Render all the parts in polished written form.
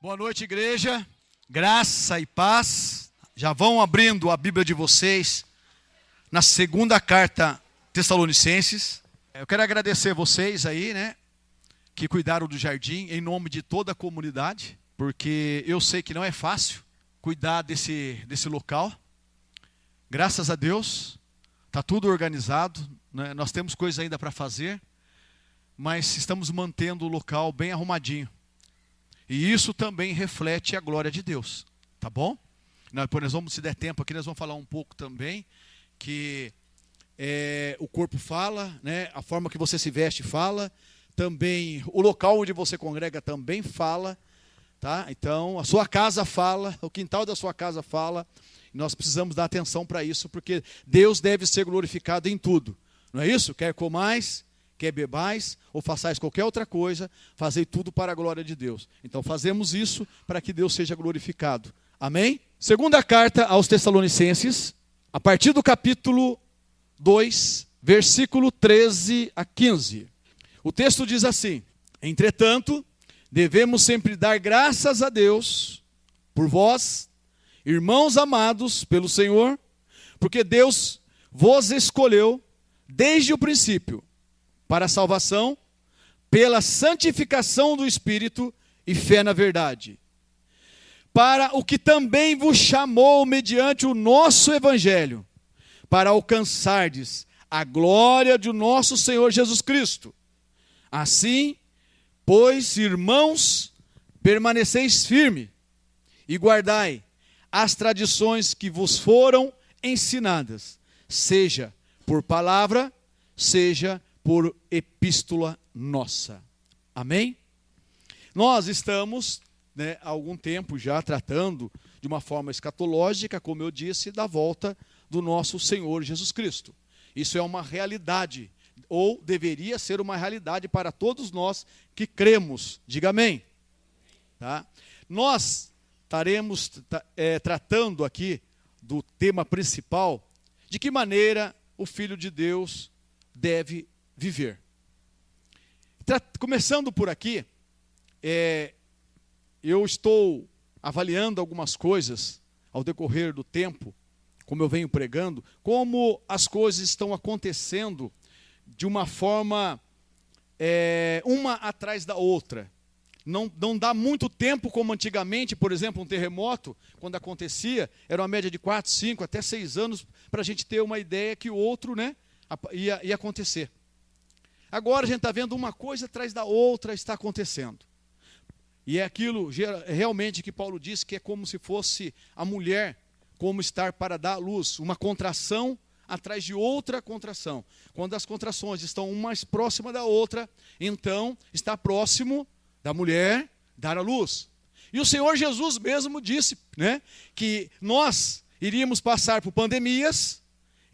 Boa noite, igreja. Graça e paz. Já vão abrindo a Bíblia de vocês na segunda carta Tessalonicenses. Eu quero agradecer vocês aí, que cuidaram do jardim em nome de toda a comunidade, porque eu sei que não é fácil cuidar desse local. Graças a Deus, está tudo organizado, né? Nós temos coisa ainda para fazer, mas estamos mantendo o local bem arrumadinho. E isso também reflete a glória de Deus, tá bom? Nós vamos, se der tempo aqui, nós vamos falar um pouco também, que o corpo fala, né? A forma que você se veste fala, também o local onde você congrega também fala, tá? Então, a sua casa fala, o quintal da sua casa fala, e nós precisamos dar atenção para isso, porque Deus deve ser glorificado em tudo, não é isso? Quer comais, quer bebais, ou façais qualquer outra coisa, fazei tudo para a glória de Deus. Então fazemos isso para que Deus seja glorificado. Amém? Segunda carta aos Tessalonicenses, a partir do capítulo 2, versículo 13 a 15. O texto diz assim: entretanto, devemos sempre dar graças a Deus por vós, irmãos amados pelo Senhor, porque Deus vos escolheu desde o princípio para a salvação, pela santificação do Espírito e fé na verdade. Para o que também vos chamou mediante o nosso Evangelho, para alcançardes a glória de nosso Senhor Jesus Cristo. Assim, pois, irmãos, permaneceis firme e guardai as tradições que vos foram ensinadas, seja por palavra, seja por epístola nossa. Amém? Nós estamos, há algum tempo já tratando de uma forma escatológica, como eu disse, da volta do nosso Senhor Jesus Cristo. Isso é uma realidade, ou deveria ser uma realidade para todos nós que cremos. Diga amém. Tá? Nós estaremos tratando aqui do tema principal, de que maneira o Filho de Deus deve viver. Começando por aqui, eu estou avaliando algumas coisas ao decorrer do tempo, como eu venho pregando, como as coisas estão acontecendo de uma forma, uma atrás da outra. Não dá muito tempo como antigamente, por exemplo, um terremoto, quando acontecia, era uma média de 4, 5, até 6 anos, para a gente ter uma ideia que o outro ia acontecer. Agora a gente está vendo uma coisa atrás da outra está acontecendo. E é aquilo realmente que Paulo diz que é como se fosse a mulher, como estar para dar à luz, uma contração atrás de outra contração. Quando as contrações estão uma mais próxima da outra, então está próximo da mulher dar à luz. E o Senhor Jesus mesmo disse, que nós iríamos passar por pandemias,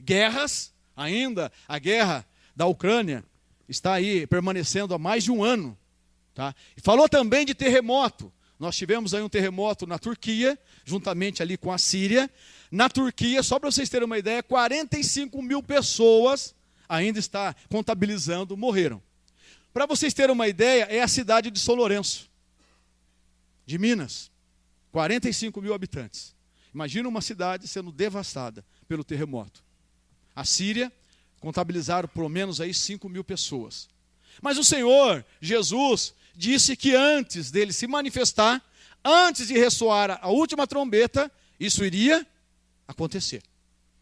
guerras, ainda a guerra da Ucrânia está aí permanecendo há mais de um ano. Tá? E falou também de terremoto. Nós tivemos aí um terremoto na Turquia, juntamente ali com a Síria. Na Turquia, só para vocês terem uma ideia, 45 mil pessoas, ainda está contabilizando, morreram. Para vocês terem uma ideia, é a cidade de São Lourenço, de Minas. 45 mil habitantes. Imagina uma cidade sendo devastada pelo terremoto. A Síria contabilizaram pelo menos aí 5 mil pessoas. Mas o Senhor Jesus disse que antes dele se manifestar, antes de ressoar a última trombeta, isso iria acontecer.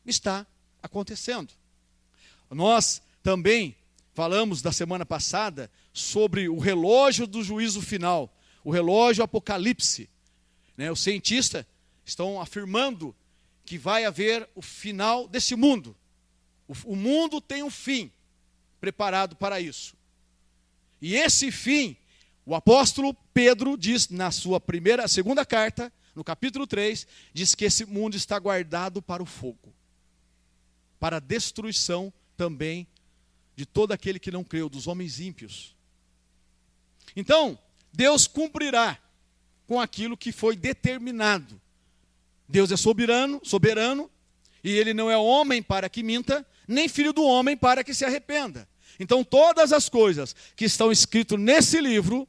Está acontecendo. Nós também falamos da semana passada sobre o relógio do juízo final, o relógio apocalipse. Os cientistas estão afirmando que vai haver o final desse mundo. O mundo tem um fim preparado para isso. E esse fim, o apóstolo Pedro diz na sua segunda carta, no capítulo 3, diz que esse mundo está guardado para o fogo, para a destruição também de todo aquele que não creu, dos homens ímpios. Então, Deus cumprirá com aquilo que foi determinado. Deus é soberano, e Ele não é homem para que minta, nem filho do homem para que se arrependa. Então todas as coisas que estão escritas nesse livro,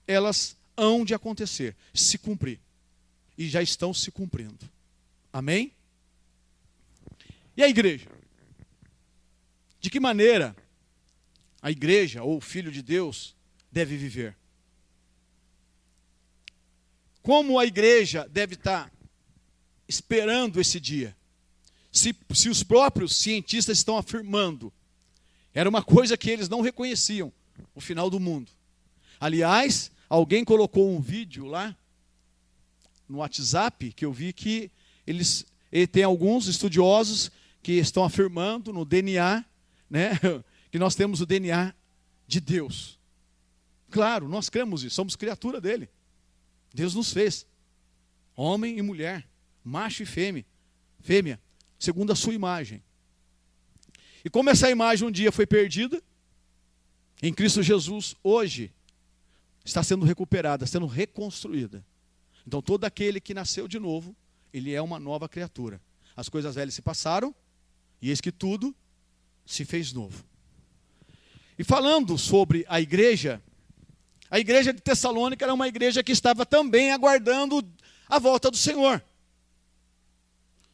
elas hão de acontecer, se cumprir. E já estão se cumprindo. Amém? E a igreja? De que maneira a igreja, ou o Filho de Deus, deve viver? Como a igreja deve estar esperando esse dia? Se os próprios cientistas estão afirmando, era uma coisa que eles não reconheciam, o final do mundo. Aliás, alguém colocou um vídeo lá, no WhatsApp, que eu vi que tem alguns estudiosos que estão afirmando no DNA, né, que nós temos o DNA de Deus. Claro, nós cremos isso, somos criatura dele. Deus nos fez, homem e mulher, macho e fêmea, segundo a sua imagem. E como essa imagem um dia foi perdida, em Cristo Jesus, hoje, está sendo recuperada, sendo reconstruída. Então, todo aquele que nasceu de novo, ele é uma nova criatura. As coisas velhas se passaram, e eis que tudo se fez novo. E falando sobre a igreja de Tessalônica era uma igreja que estava também aguardando a volta do Senhor.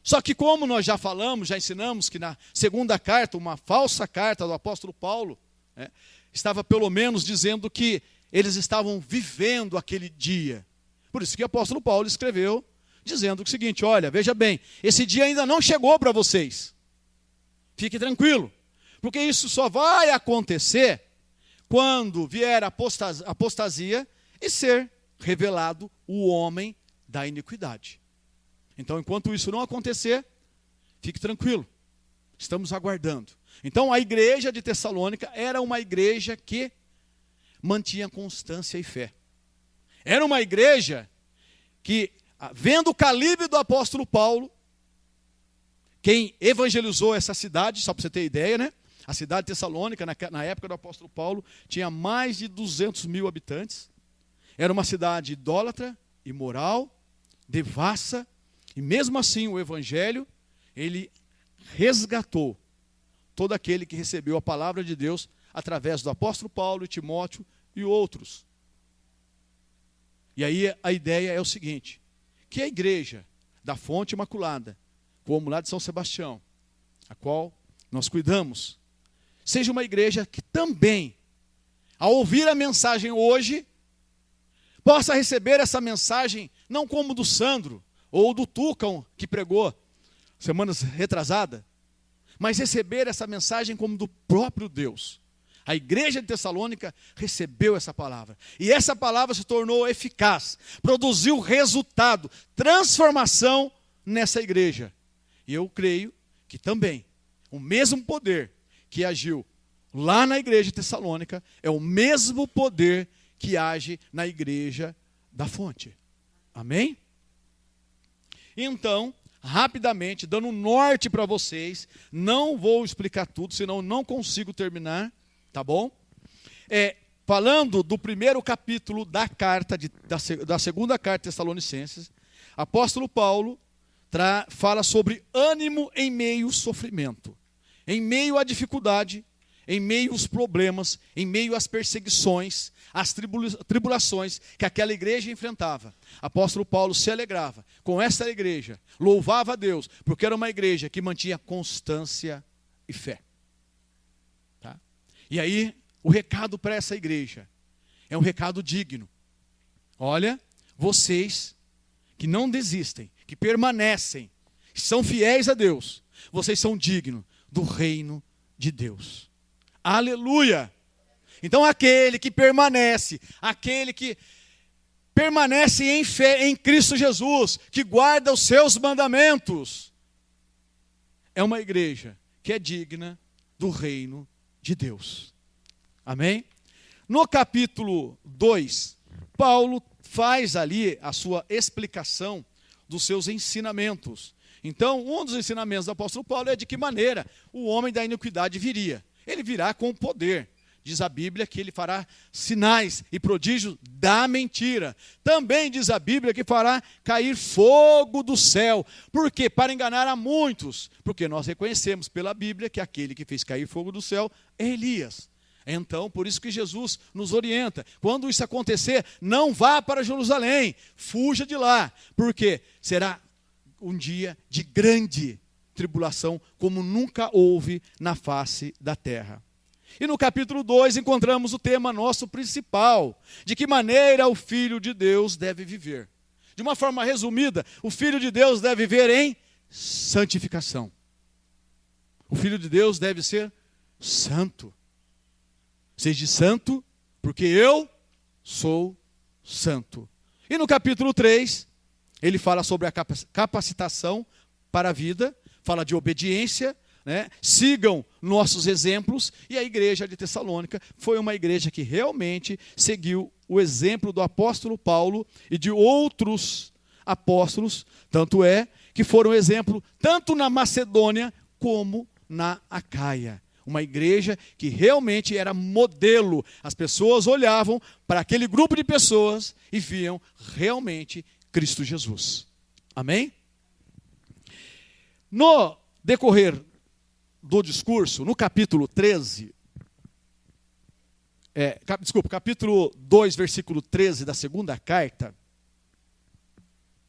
Só que como nós já falamos, já ensinamos que na segunda carta, uma falsa carta do apóstolo Paulo, estava pelo menos dizendo que eles estavam vivendo aquele dia. Por isso que o apóstolo Paulo escreveu, dizendo o seguinte: olha, veja bem, esse dia ainda não chegou para vocês. Fique tranquilo, porque isso só vai acontecer quando vier a apostasia e ser revelado o homem da iniquidade. Então, enquanto isso não acontecer, fique tranquilo, estamos aguardando. Então, a igreja de Tessalônica era uma igreja que mantinha constância e fé. Era uma igreja que, vendo o calibre do apóstolo Paulo, quem evangelizou essa cidade, só para você ter ideia, né? A cidade de Tessalônica, na época do apóstolo Paulo, tinha mais de 200 mil habitantes. Era uma cidade idólatra, imoral, devassa, e mesmo assim o evangelho, ele resgatou todo aquele que recebeu a palavra de Deus através do apóstolo Paulo e Timóteo e outros. E aí a ideia é o seguinte, que a igreja da Fonte Imaculada, como lá de São Sebastião, a qual nós cuidamos, seja uma igreja que também, ao ouvir a mensagem hoje, possa receber essa mensagem, não como do Sandro, ou do Tucão, que pregou semanas retrasadas, mas receber essa mensagem como do próprio Deus. A igreja de Tessalônica recebeu essa palavra. E essa palavra se tornou eficaz, produziu resultado, transformação nessa igreja. E eu creio que também o mesmo poder que agiu lá na igreja de Tessalônica é o mesmo poder que age na igreja da Fonte. Amém? Então, rapidamente, dando um norte para vocês, não vou explicar tudo, senão não consigo terminar, tá bom? Falando do primeiro capítulo da carta, da segunda carta de Tessalonicenses, apóstolo Paulo fala sobre ânimo em meio ao sofrimento, em meio à dificuldade, em meio aos problemas, em meio às perseguições, às tribulações que aquela igreja enfrentava. Apóstolo Paulo se alegrava com essa igreja, louvava a Deus, porque era uma igreja que mantinha constância e fé. Tá? E aí, o recado para essa igreja é um recado digno. Olha, vocês que não desistem, que permanecem, que são fiéis a Deus, vocês são dignos do reino de Deus. Aleluia! Então aquele que permanece em fé em Cristo Jesus, que guarda os seus mandamentos, é uma igreja que é digna do reino de Deus. Amém? No capítulo 2, Paulo faz ali a sua explicação dos seus ensinamentos. Então, um dos ensinamentos do apóstolo Paulo é de que maneira o homem da iniquidade viria. Ele virá com poder. Diz a Bíblia que ele fará sinais e prodígios da mentira. Também diz a Bíblia que fará cair fogo do céu. Por quê? Para enganar a muitos. Porque nós reconhecemos pela Bíblia que aquele que fez cair fogo do céu é Elias. Então, por isso que Jesus nos orienta. Quando isso acontecer, não vá para Jerusalém, fuja de lá, porque será um dia de grande tribulação, como nunca houve na face da terra. E no capítulo 2 encontramos o tema nosso principal, de que maneira o Filho de Deus deve viver. De uma forma resumida, o Filho de Deus deve viver em santificação. O Filho de Deus deve ser santo. Seja santo, porque eu sou santo. E no capítulo 3, ele fala sobre a capacitação para a vida, fala de obediência, né? Sigam nossos exemplos. E a igreja de Tessalônica foi uma igreja que realmente seguiu o exemplo do apóstolo Paulo e de outros apóstolos, tanto é que foram exemplo tanto na Macedônia como na Acaia. Uma igreja que realmente era modelo. As pessoas olhavam para aquele grupo de pessoas e viam realmente Cristo Jesus. Amém? No decorrer do discurso, no capítulo 13, capítulo 2, versículo 13 da segunda carta.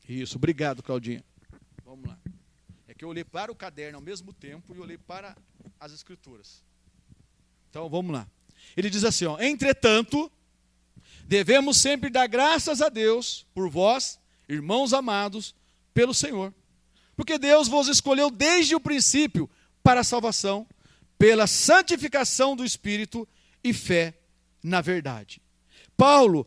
Isso, obrigado, Claudinha. Vamos lá. É que eu olhei para o caderno ao mesmo tempo e olhei para as escrituras. Então, vamos lá. Ele diz assim, ó: entretanto, devemos sempre dar graças a Deus por vós, irmãos amados, pelo Senhor. Porque Deus vos escolheu desde o princípio para a salvação, pela santificação do Espírito e fé na verdade. Paulo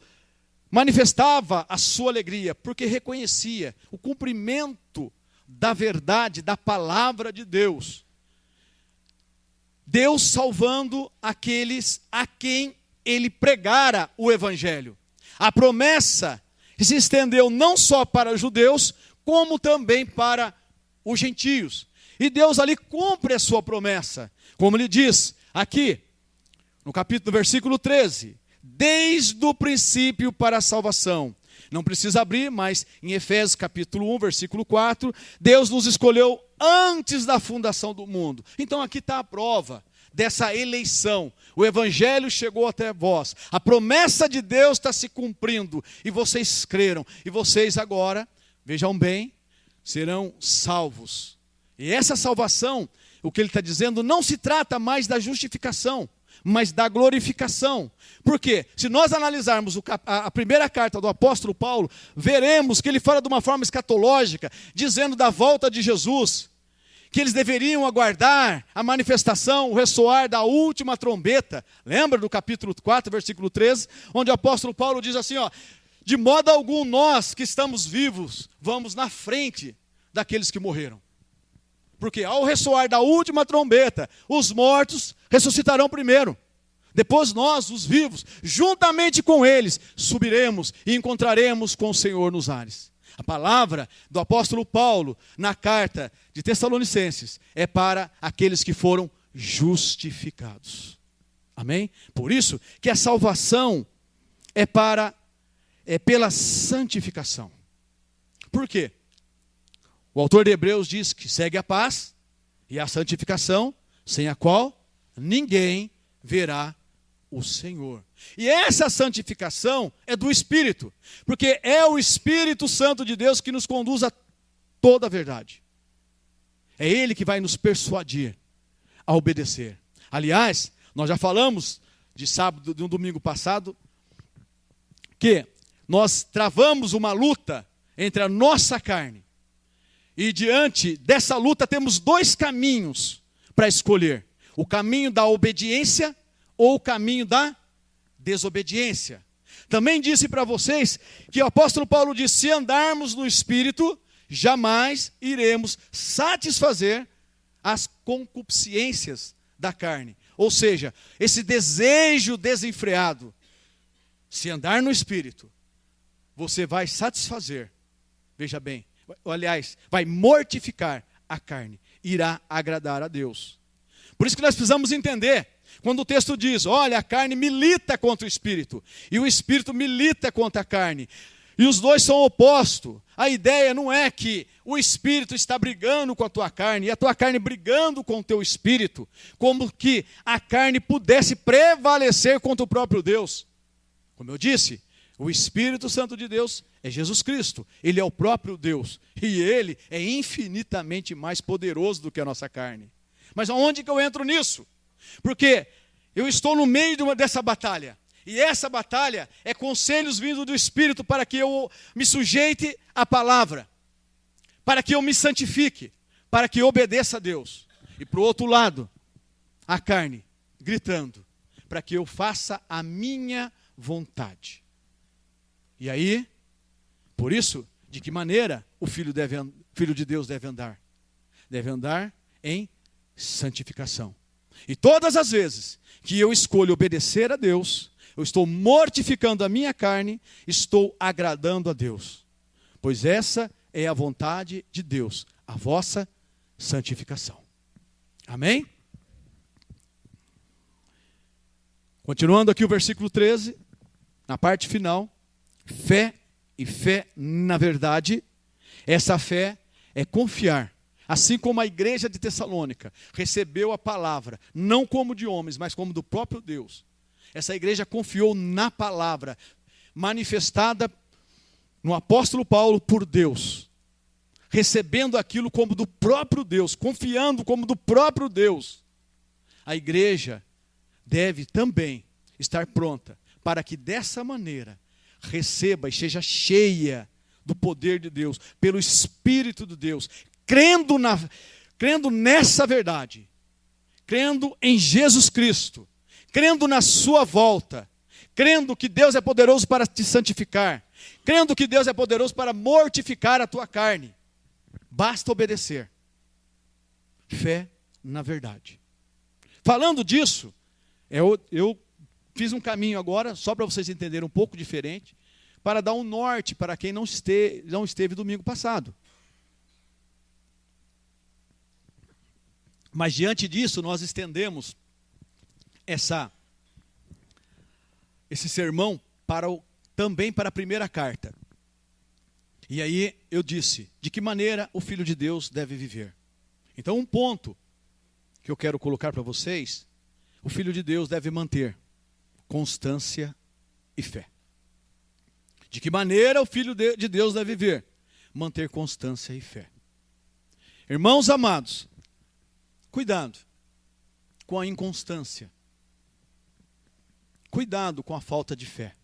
manifestava a sua alegria, porque reconhecia o cumprimento da verdade, da palavra de Deus. Deus salvando aqueles a quem ele pregara o evangelho. A promessa se estendeu não só para os judeus, como também para os gentios. E Deus ali cumpre a sua promessa. Como ele diz aqui, no versículo 13. Desde o princípio para a salvação. Não precisa abrir, mas em Efésios capítulo 1, versículo 4, Deus nos escolheu antes da fundação do mundo. Então aqui está a prova dessa eleição. O evangelho chegou até vós. A promessa de Deus está se cumprindo. E vocês creram. E vocês agora, vejam bem, serão salvos. E essa salvação, o que ele está dizendo, não se trata mais da justificação, mas da glorificação. Por quê? Se nós analisarmos a primeira carta do apóstolo Paulo, veremos que ele fala de uma forma escatológica, dizendo da volta de Jesus, que eles deveriam aguardar a manifestação, o ressoar da última trombeta. Lembra do capítulo 4, versículo 13, onde o apóstolo Paulo diz assim, ó: de modo algum nós que estamos vivos, vamos na frente daqueles que morreram. Porque ao ressoar da última trombeta, os mortos ressuscitarão primeiro. Depois nós, os vivos, juntamente com eles, subiremos e encontraremos com o Senhor nos ares. A palavra do apóstolo Paulo na carta de Tessalonicenses é para aqueles que foram justificados. Amém? Por isso que a salvação é pela santificação. Por quê? O autor de Hebreus diz que segue a paz e a santificação, sem a qual ninguém verá o Senhor. E essa santificação é do Espírito, porque é o Espírito Santo de Deus que nos conduz a toda a verdade. É Ele que vai nos persuadir a obedecer. Aliás, nós já falamos de sábado, de um domingo passado, que nós travamos uma luta entre a nossa carne. E diante dessa luta temos dois caminhos para escolher. O caminho da obediência ou o caminho da desobediência. Também disse para vocês que o apóstolo Paulo disse: se andarmos no Espírito, jamais iremos satisfazer as concupiscências da carne. Ou seja, esse desejo desenfreado. Se andar no Espírito, você vai satisfazer, veja bem, aliás, vai mortificar a carne, irá agradar a Deus. Por isso que nós precisamos entender, quando o texto diz, olha, a carne milita contra o Espírito, e o Espírito milita contra a carne, e os dois são opostos. a ideia não é que o espírito está brigando com a tua carne, e a tua carne brigando com o teu espírito, como que a carne pudesse prevalecer contra o próprio Deus. Como eu disse, o Espírito Santo de Deus é Jesus Cristo, ele é o próprio Deus, e ele é infinitamente mais poderoso do que a nossa carne. Mas aonde que eu entro nisso? Porque eu estou no meio dessa batalha. E essa batalha é conselhos vindos do Espírito para que eu me sujeite à palavra, para que eu me santifique, para que eu obedeça a Deus. E para o outro lado, a carne gritando, para que eu faça a minha vontade. E aí, por isso, de que maneira o Filho de Deus deve andar? Deve andar em santificação. E todas as vezes que eu escolho obedecer a Deus, eu estou mortificando a minha carne, estou agradando a Deus. Pois essa é a vontade de Deus, a vossa santificação. Amém? Continuando aqui o versículo 13, na parte final, fé e fé na verdade. Essa fé é confiar. Assim como a igreja de Tessalônica recebeu a palavra, não como de homens, mas como do próprio Deus. Essa igreja confiou na palavra, manifestada no apóstolo Paulo por Deus. Recebendo aquilo como do próprio Deus, confiando como do próprio Deus. A igreja deve também estar pronta para que dessa maneira receba e seja cheia do poder de Deus, pelo Espírito de Deus, crendo nessa verdade, crendo em Jesus Cristo, crendo na sua volta, crendo que Deus é poderoso para te santificar, crendo que Deus é poderoso para mortificar a tua carne. Basta obedecer. Fé na verdade. Falando disso, eu fiz um caminho agora, só para vocês entenderem um pouco diferente, para dar um norte para quem não esteve domingo passado. Mas diante disso, nós estendemos esse sermão também para a primeira carta. E aí eu disse, de que maneira o Filho de Deus deve viver. Então um ponto que eu quero colocar para vocês, o Filho de Deus deve manter constância e fé. De que maneira o Filho de Deus deve viver? Manter constância e fé. Irmãos amados, cuidado com a inconstância. Cuidado com a falta de fé.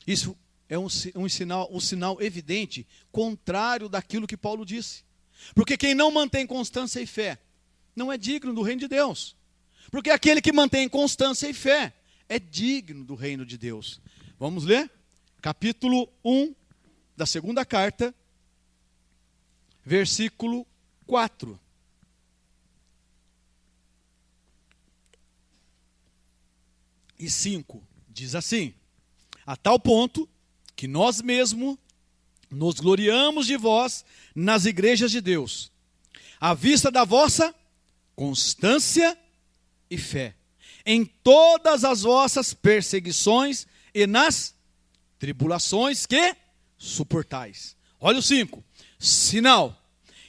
Isso é um sinal evidente, contrário daquilo que Paulo disse. Porque quem não mantém constância e fé, não é digno do reino de Deus. Porque aquele que mantém constância e fé, é digno do reino de Deus. Vamos ler? Capítulo 1 da segunda carta, versículo 4. E 5, diz assim: a tal ponto que nós mesmos nos gloriamos de vós nas igrejas de Deus, à vista da vossa constância e fé, em todas as vossas perseguições e nas tribulações que suportais. Olha o 5, sinal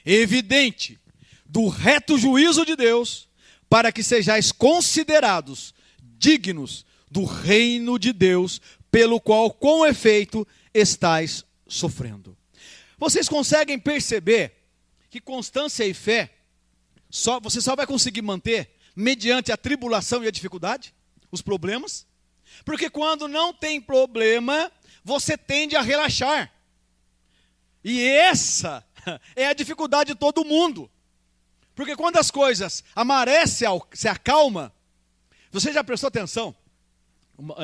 evidente do reto juízo de Deus, para que sejais considerados dignos do reino de Deus, pelo qual, com efeito, estais sofrendo. Vocês conseguem perceber que constância e fé, você só vai conseguir manter mediante a tribulação e a dificuldade, os problemas? Porque quando não tem problema, você tende a relaxar. E essa é a dificuldade de todo mundo. Porque quando as coisas, a maré se acalma, você já prestou atenção?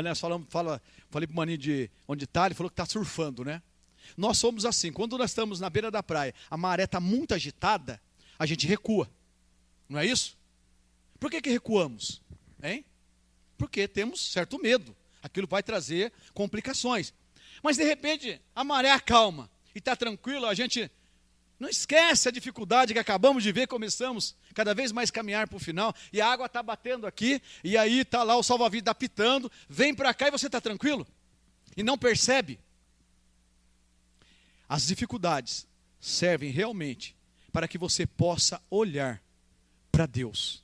Nós falei para o maninho de onde está, ele falou que está surfando, né? Nós somos assim, quando nós estamos na beira da praia, a maré está muito agitada, a gente recua. Não é isso? Por que recuamos? Hein? Porque temos certo medo. Aquilo vai trazer complicações. Mas de repente, a maré acalma e está tranquilo, a gente não esquece a dificuldade que acabamos de ver, começamos cada vez mais caminhar para o final, e a água está batendo aqui, e aí está lá o salva-vidas apitando, vem para cá e você está tranquilo? E não percebe? As dificuldades servem realmente para que você possa olhar para Deus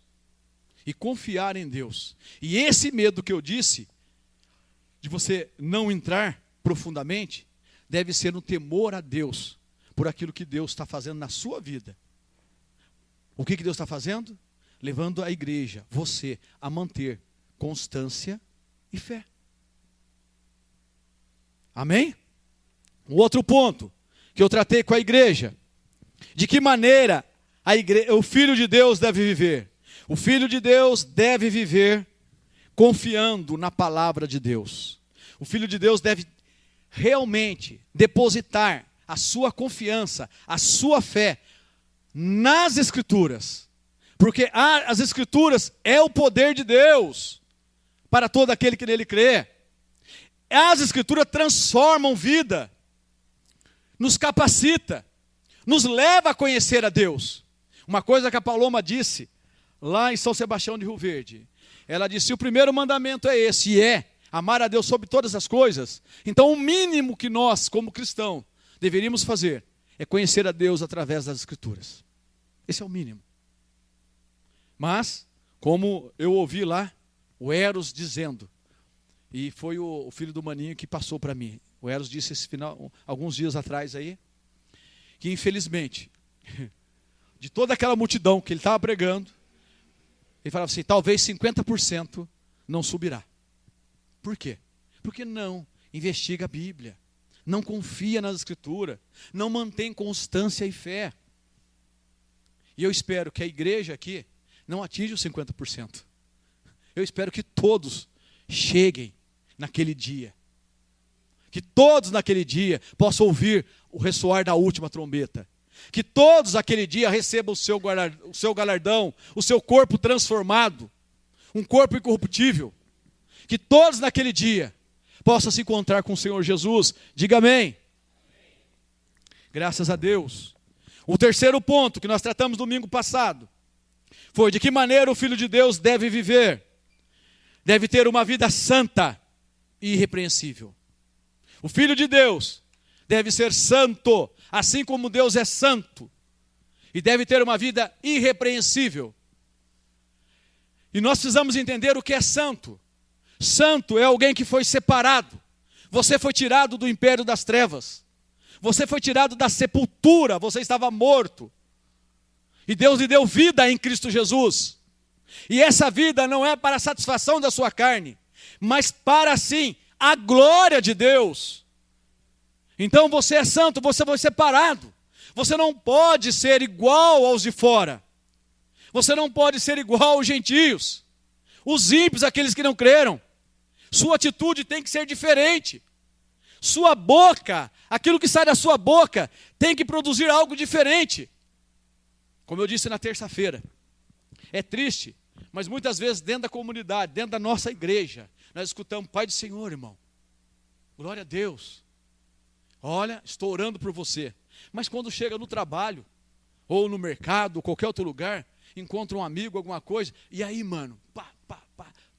e confiar em Deus. E esse medo que eu disse, de você não entrar profundamente, deve ser no temor a Deus, por aquilo que Deus está fazendo na sua vida. O que Deus está fazendo? Levando a igreja, você, a manter constância e fé. Amém? Um outro ponto que eu tratei com a igreja. De que maneira o Filho de Deus deve viver? O Filho de Deus deve viver confiando na palavra de Deus. O Filho de Deus deve realmente depositar a sua confiança, a sua fé nas Escrituras. Porque as Escrituras é o poder de Deus para todo aquele que nele crê. As Escrituras transformam vida, nos capacita, nos leva a conhecer a Deus. Uma coisa que a Paloma disse lá em São Sebastião de Rio Verde, ela disse: o primeiro mandamento é esse, e é amar a Deus sobre todas as coisas. Então o mínimo que nós, como cristãos, deveríamos fazer é conhecer a Deus através das Escrituras. Esse é o mínimo. Mas, como eu ouvi lá, o Eros dizendo, e foi o filho do Maninho que passou para mim. O Eros disse esse final, alguns dias atrás aí, que infelizmente, de toda aquela multidão que ele estava pregando, ele falava assim, talvez 50% não subirá. Por quê? Porque não investiga a Bíblia, não confia nas Escrituras, não mantém constância e fé. E eu espero que a igreja aqui não atinja os 50%. Eu espero que todos cheguem naquele dia. Que todos naquele dia possam ouvir o ressoar da última trombeta. Que todos naquele dia recebam o seu galardão, o seu corpo transformado, um corpo incorruptível. Que todos naquele dia possam se encontrar com o Senhor Jesus. Diga amém. Graças a Deus. O terceiro ponto que nós tratamos domingo passado foi de que maneira o Filho de Deus deve viver. Deve ter uma vida santa e irrepreensível. O Filho de Deus deve ser santo, assim como Deus é santo. E deve ter uma vida irrepreensível. E nós precisamos entender o que é santo. Santo é alguém que foi separado. Você foi tirado do império das trevas. Você foi tirado da sepultura, você estava morto. E Deus lhe deu vida em Cristo Jesus. E essa vida não é para a satisfação da sua carne, mas para sim a glória de Deus. Então você é santo, você foi separado. Você não pode ser igual aos de fora. Você não pode ser igual aos gentios, os ímpios, aqueles que não creram. Sua atitude tem que ser diferente. Sua boca, aquilo que sai da sua boca, tem que produzir algo diferente. Como eu disse na terça-feira, é triste, mas muitas vezes dentro da comunidade, dentro da nossa igreja, nós escutamos, Pai do Senhor, irmão, glória a Deus, olha, estou orando por você. Mas quando chega no trabalho, ou no mercado, ou qualquer outro lugar, encontra um amigo, alguma coisa, e aí, mano,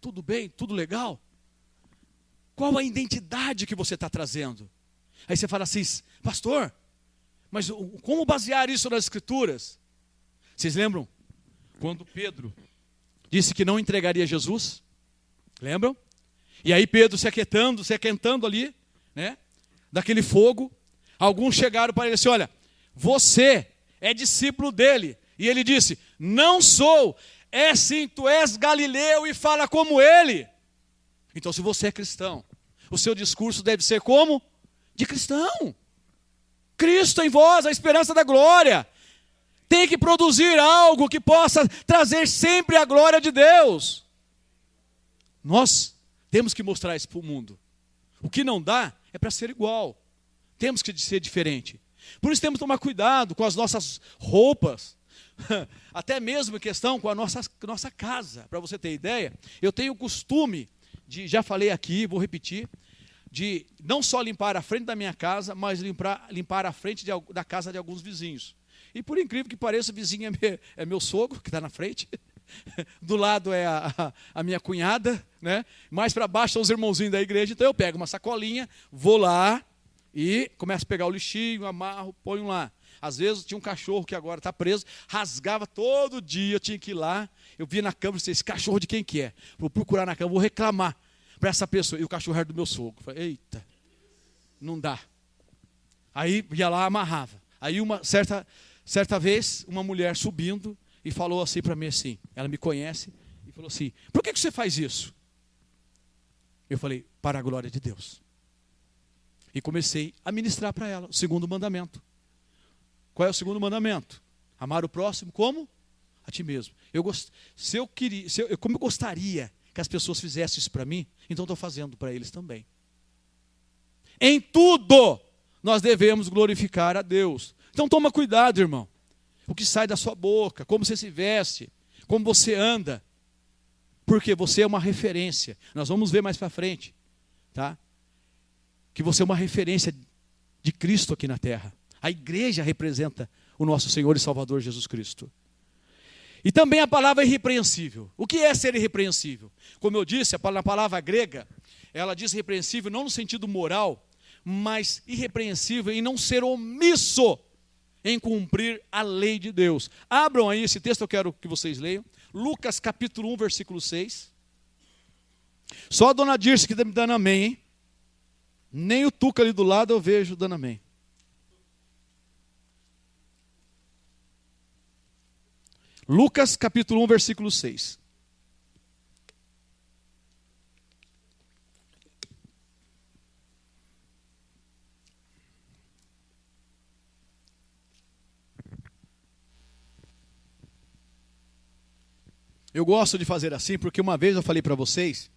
tudo bem, tudo legal? Qual a identidade que você está trazendo? Aí você fala assim, pastor, mas como basear isso nas Escrituras? Vocês lembram quando Pedro disse que não entregaria Jesus? Lembram? E aí Pedro se aquentando ali, né? Daquele fogo. Alguns chegaram para ele assim, olha, você é discípulo dele. E ele disse, não sou, é sim, tu és Galileu e fala como ele. Então se você é cristão, o seu discurso deve ser como? De cristão. Cristo em vós, a esperança da glória. Tem que produzir algo que possa trazer sempre a glória de Deus. Nós temos que mostrar isso para o mundo. O que não dá é para ser igual. Temos que ser diferente. Por isso temos que tomar cuidado com as nossas roupas. Até mesmo em questão com a nossa casa. Para você ter ideia, eu tenho o costume de, já falei aqui, vou repetir, de não só limpar a frente da minha casa, mas limpar a frente da casa de alguns vizinhos. E por incrível que pareça, o vizinho é meu sogro, que está na frente. Do lado é a minha cunhada, né? Mais para baixo são os irmãozinhos da igreja. Então eu pego uma sacolinha, vou lá, E começo a pegar o lixinho, amarro, ponho lá. Às vezes tinha um cachorro que agora está preso, rasgava todo dia, eu tinha que ir lá. Eu via na cama e disse, esse cachorro de quem que é? Vou procurar na cama, vou reclamar para essa pessoa. E o cachorro era do meu sogro. Eu falei, eita, não dá. Aí ia lá, amarrava. Aí uma certa vez, uma mulher subindo e falou assim para mim assim, ela me conhece, e falou assim, por que você faz isso? Eu falei, para a glória de Deus. E comecei a ministrar para ela o segundo mandamento. Qual é o segundo mandamento? Amar o próximo como? A ti mesmo. Como eu gostaria que as pessoas fizessem isso para mim, então estou fazendo para eles também. Em tudo nós devemos glorificar a Deus. Então toma cuidado, irmão. O que sai da sua boca, como você se veste, como você anda. Porque você é uma referência. Nós vamos ver mais para frente, tá? Que você é uma referência de Cristo aqui na terra. A igreja representa o nosso Senhor e Salvador Jesus Cristo. E também a palavra irrepreensível. O que é ser irrepreensível? Como eu disse, na palavra grega, ela diz irrepreensível não no sentido moral, mas irrepreensível em não ser omisso em cumprir a lei de Deus. Abram aí esse texto, eu quero que vocês leiam. Lucas capítulo 1, versículo 6. Só a dona Dirce que está me dando amém, hein? Nem o Tuca ali do lado eu vejo dando amém. Lucas capítulo 1, versículo 6. Eu gosto de fazer assim, porque uma vez eu falei para vocês,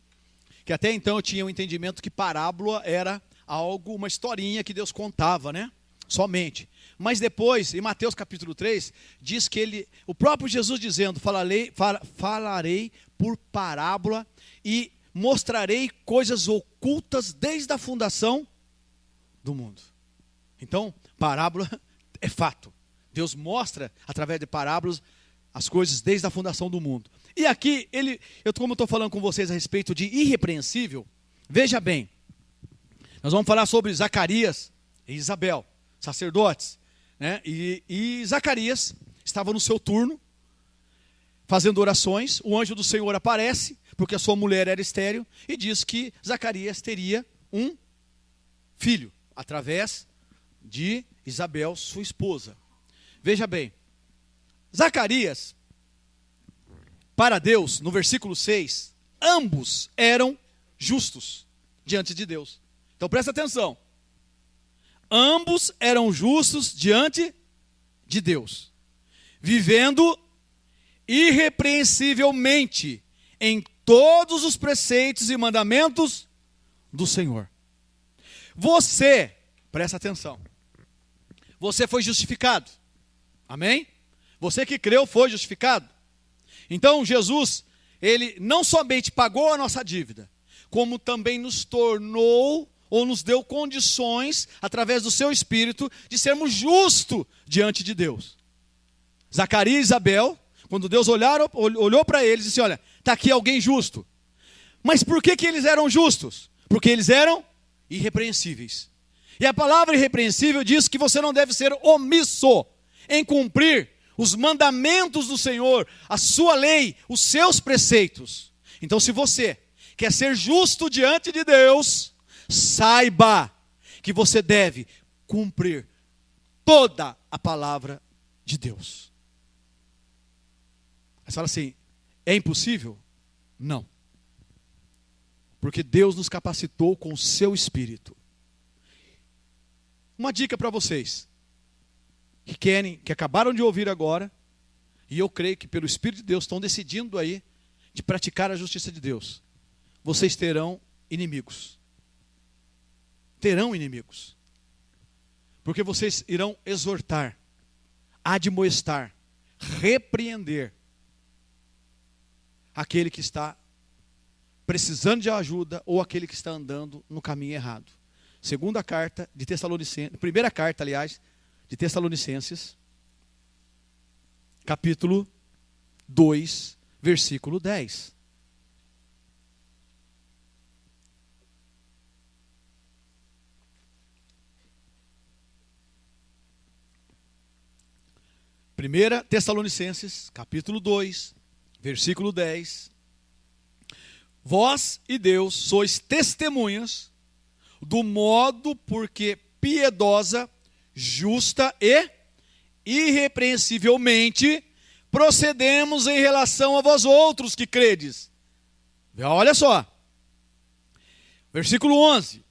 que até então eu tinha um entendimento que parábola era algo, uma historinha que Deus contava, né? Somente. Mas depois, em Mateus capítulo 3, diz que o próprio Jesus dizendo, falarei por parábola e mostrarei coisas ocultas desde a fundação do mundo. Então, parábola é fato. Deus mostra, através de parábolas, as coisas desde a fundação do mundo. E aqui, como eu estou falando com vocês a respeito de irrepreensível, veja bem, nós vamos falar sobre Zacarias e Isabel, sacerdotes, né? E Zacarias estava no seu turno, fazendo orações, o anjo do Senhor aparece, porque a sua mulher era estéril, e diz que Zacarias teria um filho, através de Isabel, sua esposa. Veja bem, Zacarias, para Deus, no versículo 6, ambos eram justos diante de Deus. Então presta atenção. Ambos eram justos diante de Deus, vivendo irrepreensivelmente em todos os preceitos e mandamentos do Senhor. Você, presta atenção, você foi justificado. Amém? Você que creu foi justificado. Então Jesus, ele não somente pagou a nossa dívida, como também nos tornou ou nos deu condições, através do seu Espírito, de sermos justos diante de Deus. Zacarias e Isabel, quando Deus olhou para eles e disse, olha, está aqui alguém justo. Mas por que eles eram justos? Porque eles eram irrepreensíveis. E a palavra irrepreensível diz que você não deve ser omisso em cumprir os mandamentos do Senhor, a sua lei, os seus preceitos. Então, se você quer ser justo diante de Deus, saiba que você deve cumprir toda a palavra de Deus. Você fala assim, é impossível? Não. Porque Deus nos capacitou com o seu Espírito. Uma dica para vocês que acabaram de ouvir agora, e eu creio que pelo Espírito de Deus estão decidindo aí de praticar a justiça de Deus. Vocês terão inimigos. Terão inimigos. Porque vocês irão exortar, admoestar, repreender aquele que está precisando de ajuda ou aquele que está andando no caminho errado. Segunda carta de Tessalonicenses, primeira carta, aliás, de Tessalonicenses, capítulo 2, versículo 10. 1 Tessalonicenses, capítulo 2, versículo 10. Vós e Deus sois testemunhas do modo porque piedosa, justa e irrepreensivelmente procedemos em relação a vós outros que credes. Olha só. Versículo 11.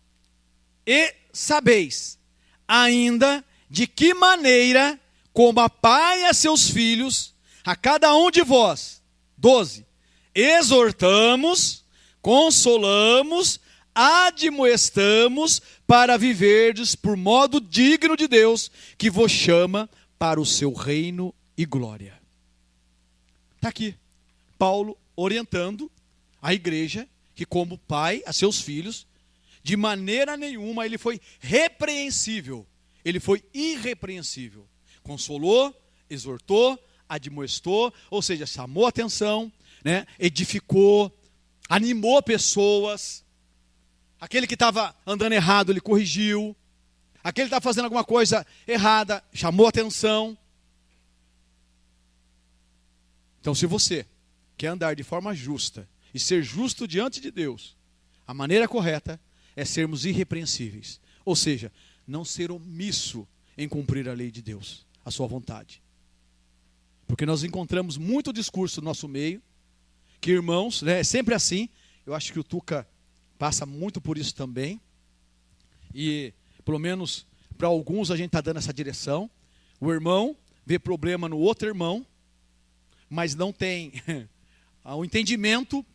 E sabeis ainda de que maneira, como a pai a seus filhos, a cada um de vós, 12, exortamos, consolamos, admoestamos para viverdes por modo digno de Deus, que vos chama para o seu reino e glória. Está aqui, Paulo orientando a igreja, que como pai a seus filhos, de maneira nenhuma ele foi repreensível, ele foi irrepreensível. Consolou, exortou, admoestou, ou seja, chamou a atenção, né, edificou, animou pessoas. Aquele que estava andando errado, ele corrigiu. Aquele que estava fazendo alguma coisa errada, chamou a atenção. Então, se você quer andar de forma justa e ser justo diante de Deus, a maneira correta é sermos irrepreensíveis. Ou seja, não ser omisso em cumprir a lei de Deus, a sua vontade. Porque nós encontramos muito discurso no nosso meio, que irmãos, né, é sempre assim. Eu acho que o Tuca passa muito por isso também. E, pelo menos, para alguns a gente está dando essa direção. O irmão vê problema no outro irmão, mas não tem o entendimento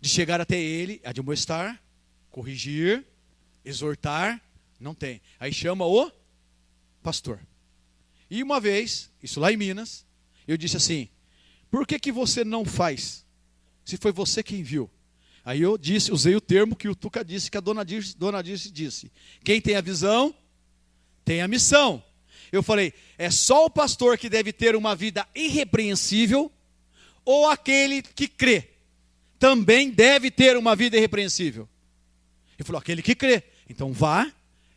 de chegar até ele, admoestar, corrigir, exortar, não tem. Aí chama o pastor. E uma vez, isso lá em Minas, eu disse assim: por que você não faz, se foi você quem viu? Aí eu disse, usei o termo que o Tuca disse, que a dona Dirce disse: quem tem a visão, tem a missão. Eu falei, é só o pastor que deve ter uma vida irrepreensível, ou aquele que crê também deve ter uma vida irrepreensível? Ele falou, aquele que crê. Então vá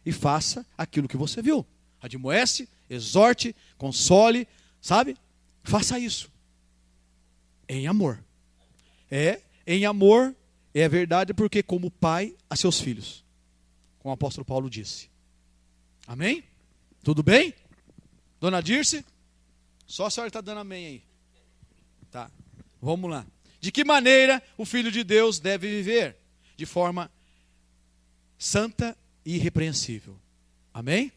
e faça aquilo que você viu. Admoeste, exorte, console, sabe? Faça isso. Em amor. Em amor, é verdade, porque como pai a seus filhos. Como o apóstolo Paulo disse. Amém? Tudo bem? Dona Dirce? Só a senhora está dando amém aí. Tá, vamos lá. De que maneira o Filho de Deus deve viver? De forma santa e irrepreensível. Amém?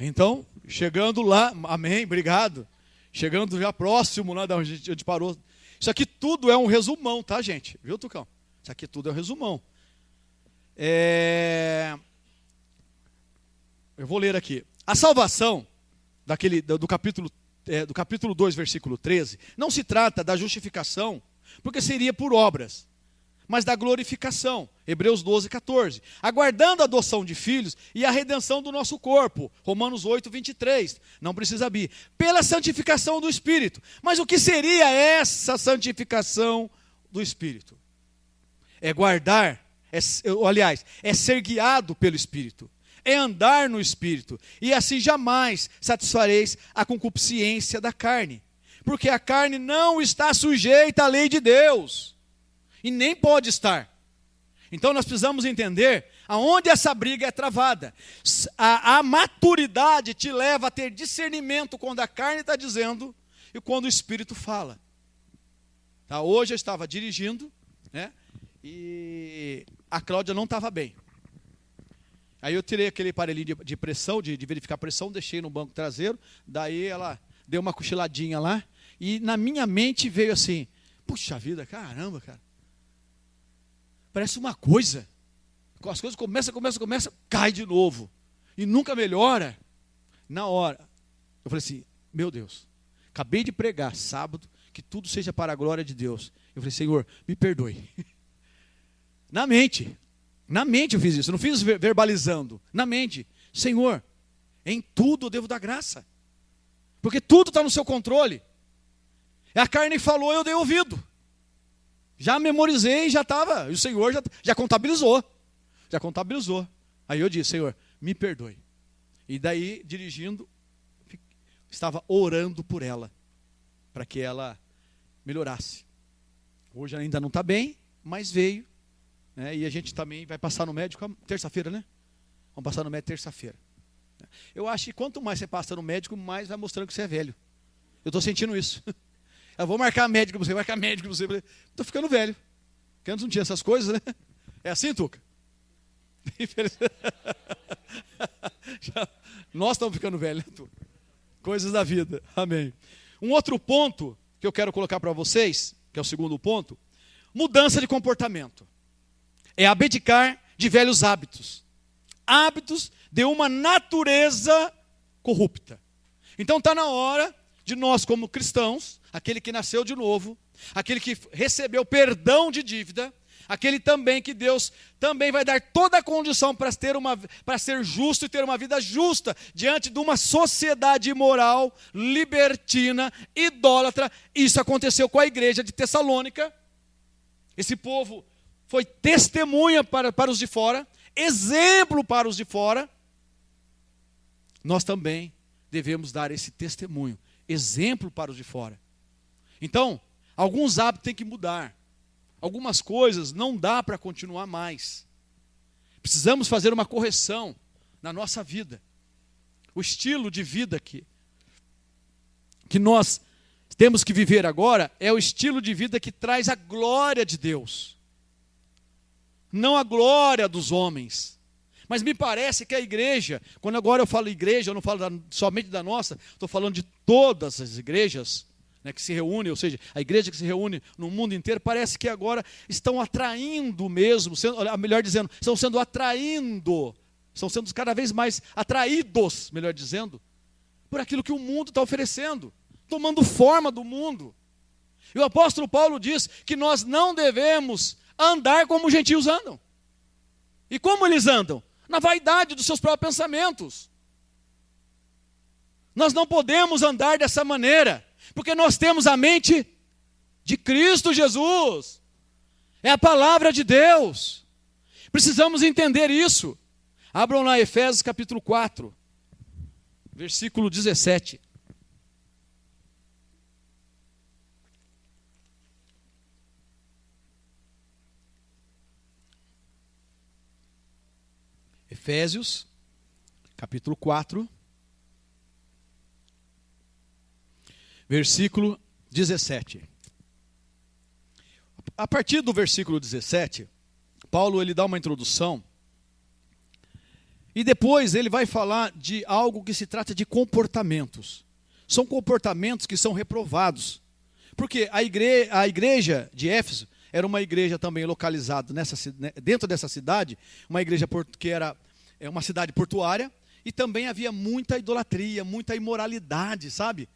Então, chegando lá, amém, obrigado. Chegando já próximo lá de onde a gente parou. Isso aqui tudo é um resumão, tá, gente? Viu, Tucão? Isso aqui tudo é um resumão. Eu vou ler aqui. A salvação do capítulo 2, versículo 13, não se trata da justificação, porque seria por obras, mas da glorificação. Hebreus 12, 14. Aguardando a adoção de filhos e a redenção do nosso corpo. Romanos 8, 23. Não precisa abrir. Pela santificação do Espírito. Mas o que seria essa santificação do Espírito? É guardar, é ser guiado pelo Espírito. É andar no Espírito. E assim jamais satisfareis a concupiscência da carne. Porque a carne não está sujeita à lei de Deus. E nem pode estar. Então nós precisamos entender aonde essa briga é travada. A maturidade te leva a ter discernimento quando a carne está dizendo e quando o Espírito fala. Tá, hoje eu estava dirigindo, né, e a Cláudia não estava bem. Aí eu tirei aquele aparelhinho de pressão, de verificar a pressão, deixei no banco traseiro, daí ela deu uma cochiladinha lá, e na minha mente veio assim, puxa vida, caramba, cara. Parece uma coisa. As coisas começam, cai de novo. E nunca melhora. Na hora, eu falei assim, meu Deus, acabei de pregar sábado, que tudo seja para a glória de Deus. Eu falei, Senhor, me perdoe. Na mente eu fiz isso, eu não fiz verbalizando. Na mente, Senhor, em tudo eu devo dar graça. Porque tudo está no seu controle. A carne falou, eu dei ouvido. Já memorizei, já estava, e o Senhor já contabilizou. Já contabilizou. Aí eu disse, Senhor, me perdoe. E daí, dirigindo, estava orando por ela, para que ela melhorasse. Hoje ainda não está bem, mas veio, né? E a gente também vai passar no médico terça-feira, né? Vamos passar no médico terça-feira. Eu acho que quanto mais você passa no médico, mais vai mostrando que você é velho. Eu estou sentindo isso. Eu vou marcar médico, você vai marcar médico, você. Estou ficando velho. Porque antes não tinha essas coisas, né? É assim, Tuca? Nós estamos ficando velhos, né, Tuca? Coisas da vida. Amém. Um outro ponto que eu quero colocar para vocês, que é o segundo ponto, mudança de comportamento. É abdicar de velhos hábitos. Hábitos de uma natureza corrupta. Então está na hora de nós, como cristãos, aquele que nasceu de novo, aquele que recebeu perdão de dívida, aquele também que Deus também vai dar toda a condição para ser justo e ter uma vida justa diante de uma sociedade imoral, libertina, idólatra. Isso aconteceu com a igreja de Tessalônica. Esse povo foi testemunha para os de fora, exemplo para os de fora. Nós também devemos dar esse testemunho, exemplo para os de fora. Então, alguns hábitos têm que mudar. Algumas coisas não dá para continuar mais. Precisamos fazer uma correção na nossa vida. O estilo de vida que nós temos que viver agora é o estilo de vida que traz a glória de Deus. Não a glória dos homens. Mas me parece que a igreja, quando agora eu falo igreja, eu não falo somente da nossa, estou falando de todas as igrejas, né, que se reúnem, ou seja, a igreja que se reúne no mundo inteiro, parece que agora estão atraindo mesmo, melhor dizendo, estão sendo cada vez mais atraídos, melhor dizendo, por aquilo que o mundo está oferecendo, tomando forma do mundo. E o apóstolo Paulo diz que nós não devemos andar como os gentios andam. E como eles andam? Na vaidade dos seus próprios pensamentos. Nós não podemos andar dessa maneira, porque nós temos a mente de Cristo Jesus. É a palavra de Deus. Precisamos entender isso. Abram lá Efésios capítulo 4, versículo 17. Efésios, capítulo 4, versículo 17. A partir do versículo 17, Paulo ele dá uma introdução e depois ele vai falar de algo que se trata de comportamentos. São comportamentos que são reprovados. Porque a igreja de Éfeso era uma igreja também localizada dentro dessa cidade, uma igreja que era uma cidade portuária, e também havia muita idolatria, muita imoralidade, sabe?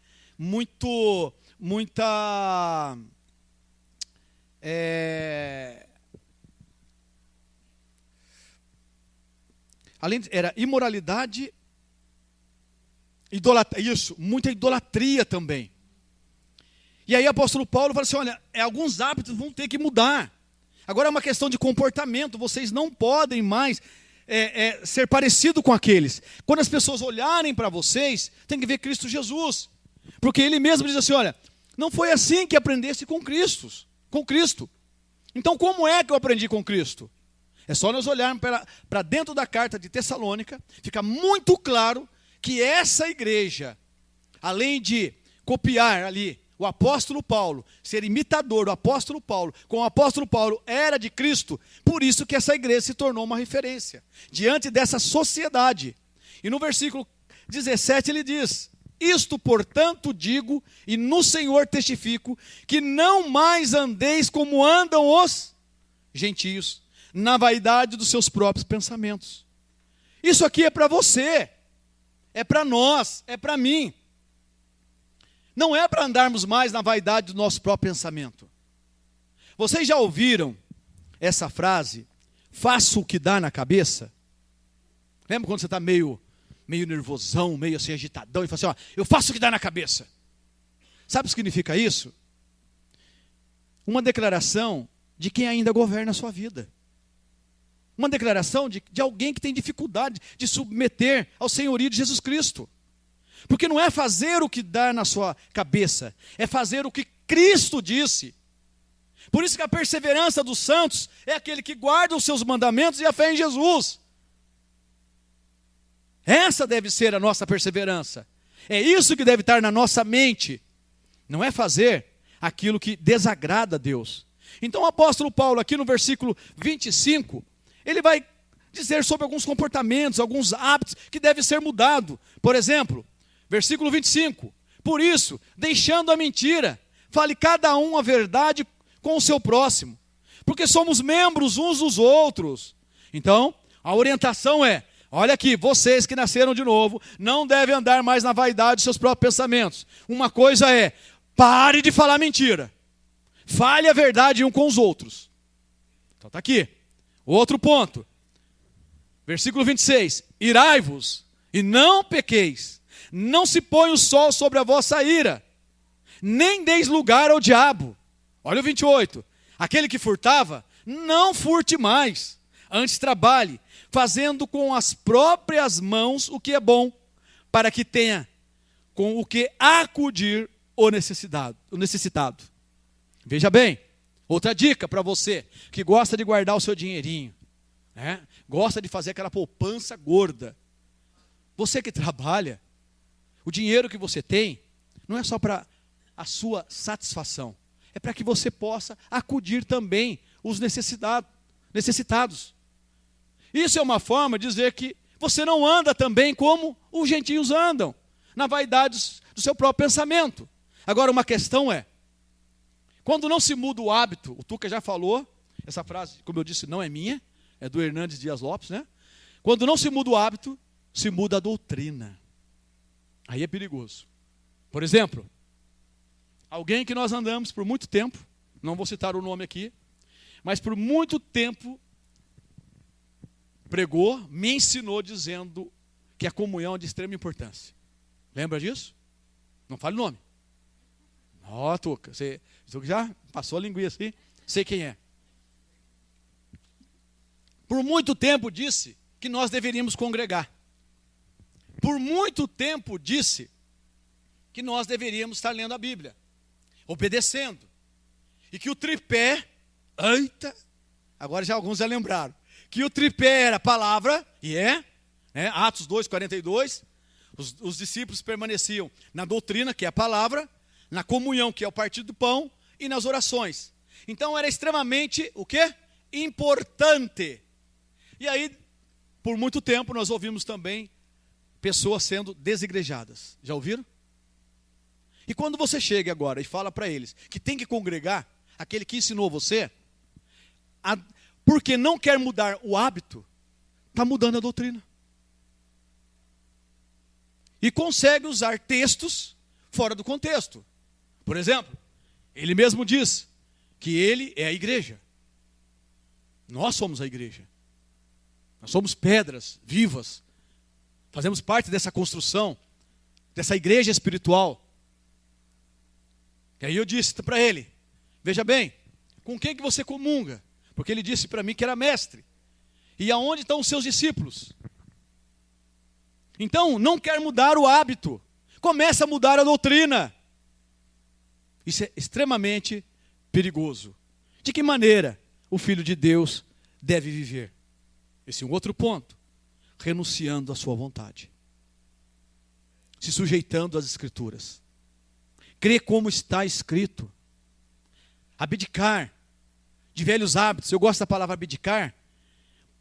Era imoralidade, muita idolatria também. E aí o apóstolo Paulo fala assim, olha, alguns hábitos vão ter que mudar. Agora é uma questão de comportamento, vocês não podem mais ser parecido com aqueles. Quando as pessoas olharem para vocês, tem que ver Cristo Jesus. Porque ele mesmo diz assim, olha, não foi assim que aprendesse com Cristo. Então como é que eu aprendi com Cristo? É só nós olharmos para dentro da carta de Tessalônica, fica muito claro que essa igreja, além de copiar ali o apóstolo Paulo, ser imitador do apóstolo Paulo, como o apóstolo Paulo era de Cristo, por isso que essa igreja se tornou uma referência, diante dessa sociedade. E no versículo 17 ele diz, isto portanto digo, e no Senhor testifico, que não mais andeis como andam os gentios, na vaidade dos seus próprios pensamentos. Isso aqui é para você, é para nós, é para mim. Não é para andarmos mais na vaidade do nosso próprio pensamento. Vocês já ouviram essa frase, faço o que dá na cabeça? Lembra quando você está meio nervosão, meio assim agitadão, e fala assim, ó, eu faço o que dá na cabeça. Sabe o que significa isso? Uma declaração de quem ainda governa a sua vida. uma declaração de alguém que tem dificuldade de submeter ao senhorio de Jesus Cristo. Porque não é fazer o que dá na sua cabeça, é fazer o que Cristo disse. Por isso que a perseverança dos santos é aquele que guarda os seus mandamentos e a fé em Jesus. Essa deve ser a nossa perseverança. É isso que deve estar na nossa mente. Não é fazer aquilo que desagrada a Deus. Então o apóstolo Paulo aqui no versículo 25, ele vai dizer sobre alguns comportamentos, alguns hábitos que devem ser mudados. Por exemplo, versículo 25. Por isso, deixando a mentira, fale cada um a verdade com o seu próximo, porque somos membros uns dos outros. Então, a orientação é, olha aqui, vocês que nasceram de novo, não devem andar mais na vaidade dos seus próprios pensamentos. Uma coisa é, pare de falar mentira. Fale a verdade um com os outros. Então está aqui. Outro ponto. Versículo 26. Irai-vos e não pequeis. Não se põe o sol sobre a vossa ira, nem deis lugar ao diabo. Olha o 28. Aquele que furtava, não furte mais. Antes trabalhe, fazendo com as próprias mãos o que é bom, para que tenha com o que acudir o necessitado. Veja bem, outra dica para você que gosta de guardar o seu dinheirinho, né? Gosta de fazer aquela poupança gorda. Você que trabalha, o dinheiro que você tem não é só para a sua satisfação, é para que você possa acudir também os necessitados. Isso é uma forma de dizer que você não anda também como os gentios andam, na vaidade do seu próprio pensamento. Agora, uma questão é, quando não se muda o hábito, o Tuca já falou, essa frase, como eu disse, não é minha, é do Hernandes Dias Lopes, né? Quando não se muda o hábito, se muda a doutrina. Aí é perigoso. Por exemplo, alguém que nós andamos por muito tempo, não vou citar o nome aqui, mas por muito tempo pregou, me ensinou dizendo que a comunhão é de extrema importância. Lembra disso? Não fale o nome. Ó, Tuca, você já passou a linguiça aí, sei quem é. Por muito tempo disse que nós deveríamos congregar. Por muito tempo disse que nós deveríamos estar lendo a Bíblia, obedecendo. E que o tripé, eita, agora já alguns já lembraram, que o tripé era a palavra, e né, Atos 2:42, os discípulos permaneciam na doutrina, que é a palavra, na comunhão, que é o partir do pão, e nas orações. Então era extremamente, o quê? Importante. E aí, por muito tempo, nós ouvimos também pessoas sendo desigrejadas. Já ouviram? E quando você chega agora e fala para eles que tem que congregar, aquele que ensinou você, porque não quer mudar o hábito, está mudando a doutrina. E consegue usar textos fora do contexto. Por exemplo, ele mesmo diz que ele é a igreja. Nós somos a igreja. Nós somos pedras vivas. Fazemos parte dessa construção, dessa igreja espiritual. E aí eu disse para ele, veja bem, com quem que você comunga? Porque ele disse para mim que era mestre. E aonde estão os seus discípulos? Então, não quer mudar o hábito. Começa a mudar a doutrina. Isso é extremamente perigoso. De que maneira o Filho de Deus deve viver? Esse é um outro ponto. Renunciando à sua vontade. Se sujeitando às Escrituras. Crer como está escrito. Abdicar de velhos hábitos. Eu gosto da palavra abdicar,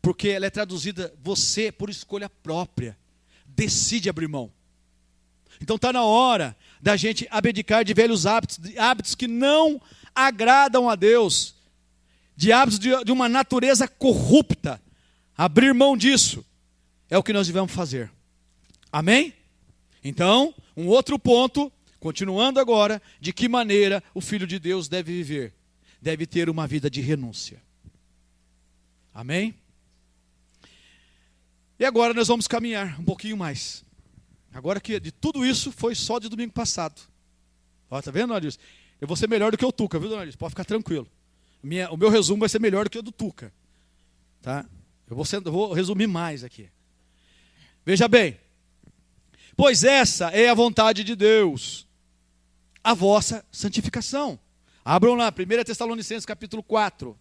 porque ela é traduzida, você, por escolha própria, decide abrir mão. Então está na hora da gente abdicar de velhos hábitos, de hábitos que não agradam a Deus, de hábitos de uma natureza corrupta. Abrir mão disso é o que nós devemos fazer. Amém? Então, um outro ponto, continuando agora, de que maneira o Filho de Deus deve viver. Deve ter uma vida de renúncia. Amém? E agora nós vamos caminhar um pouquinho mais. Agora que de tudo isso foi só de domingo passado. Ó, tá vendo, Adilson? Eu vou ser melhor do que o Tuca, viu, dona Adilson? Pode ficar tranquilo. O meu resumo vai ser melhor do que o do Tuca. Tá? vou resumir mais aqui. Veja bem. Pois essa é a vontade de Deus, a vossa santificação. Abram lá, 1 Tessalonicenses capítulo 4.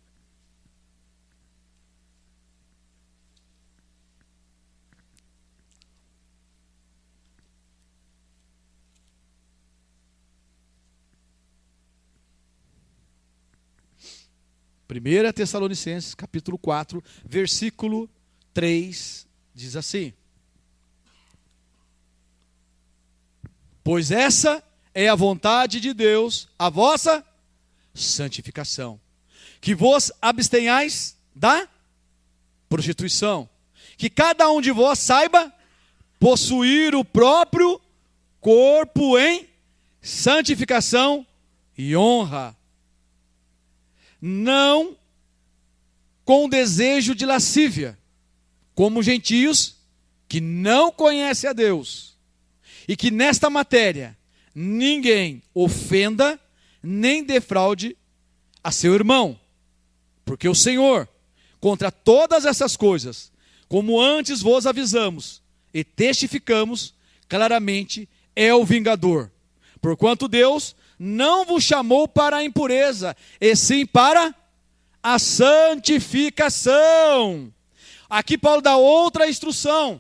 Primeira Tessalonicenses, capítulo 4, versículo 3, diz assim: pois essa é a vontade de Deus, a vossa santificação, que vos abstenhais da prostituição, que cada um de vós saiba possuir o próprio corpo em santificação e honra, não com desejo de lascívia, como gentios que não conhecem a Deus, e que nesta matéria ninguém ofenda nem defraude a seu irmão, porque o Senhor, contra todas essas coisas, como antes vos avisamos e testificamos claramente, é o vingador, porquanto Deus não vos chamou para a impureza, e sim para a santificação. Aqui Paulo dá outra instrução,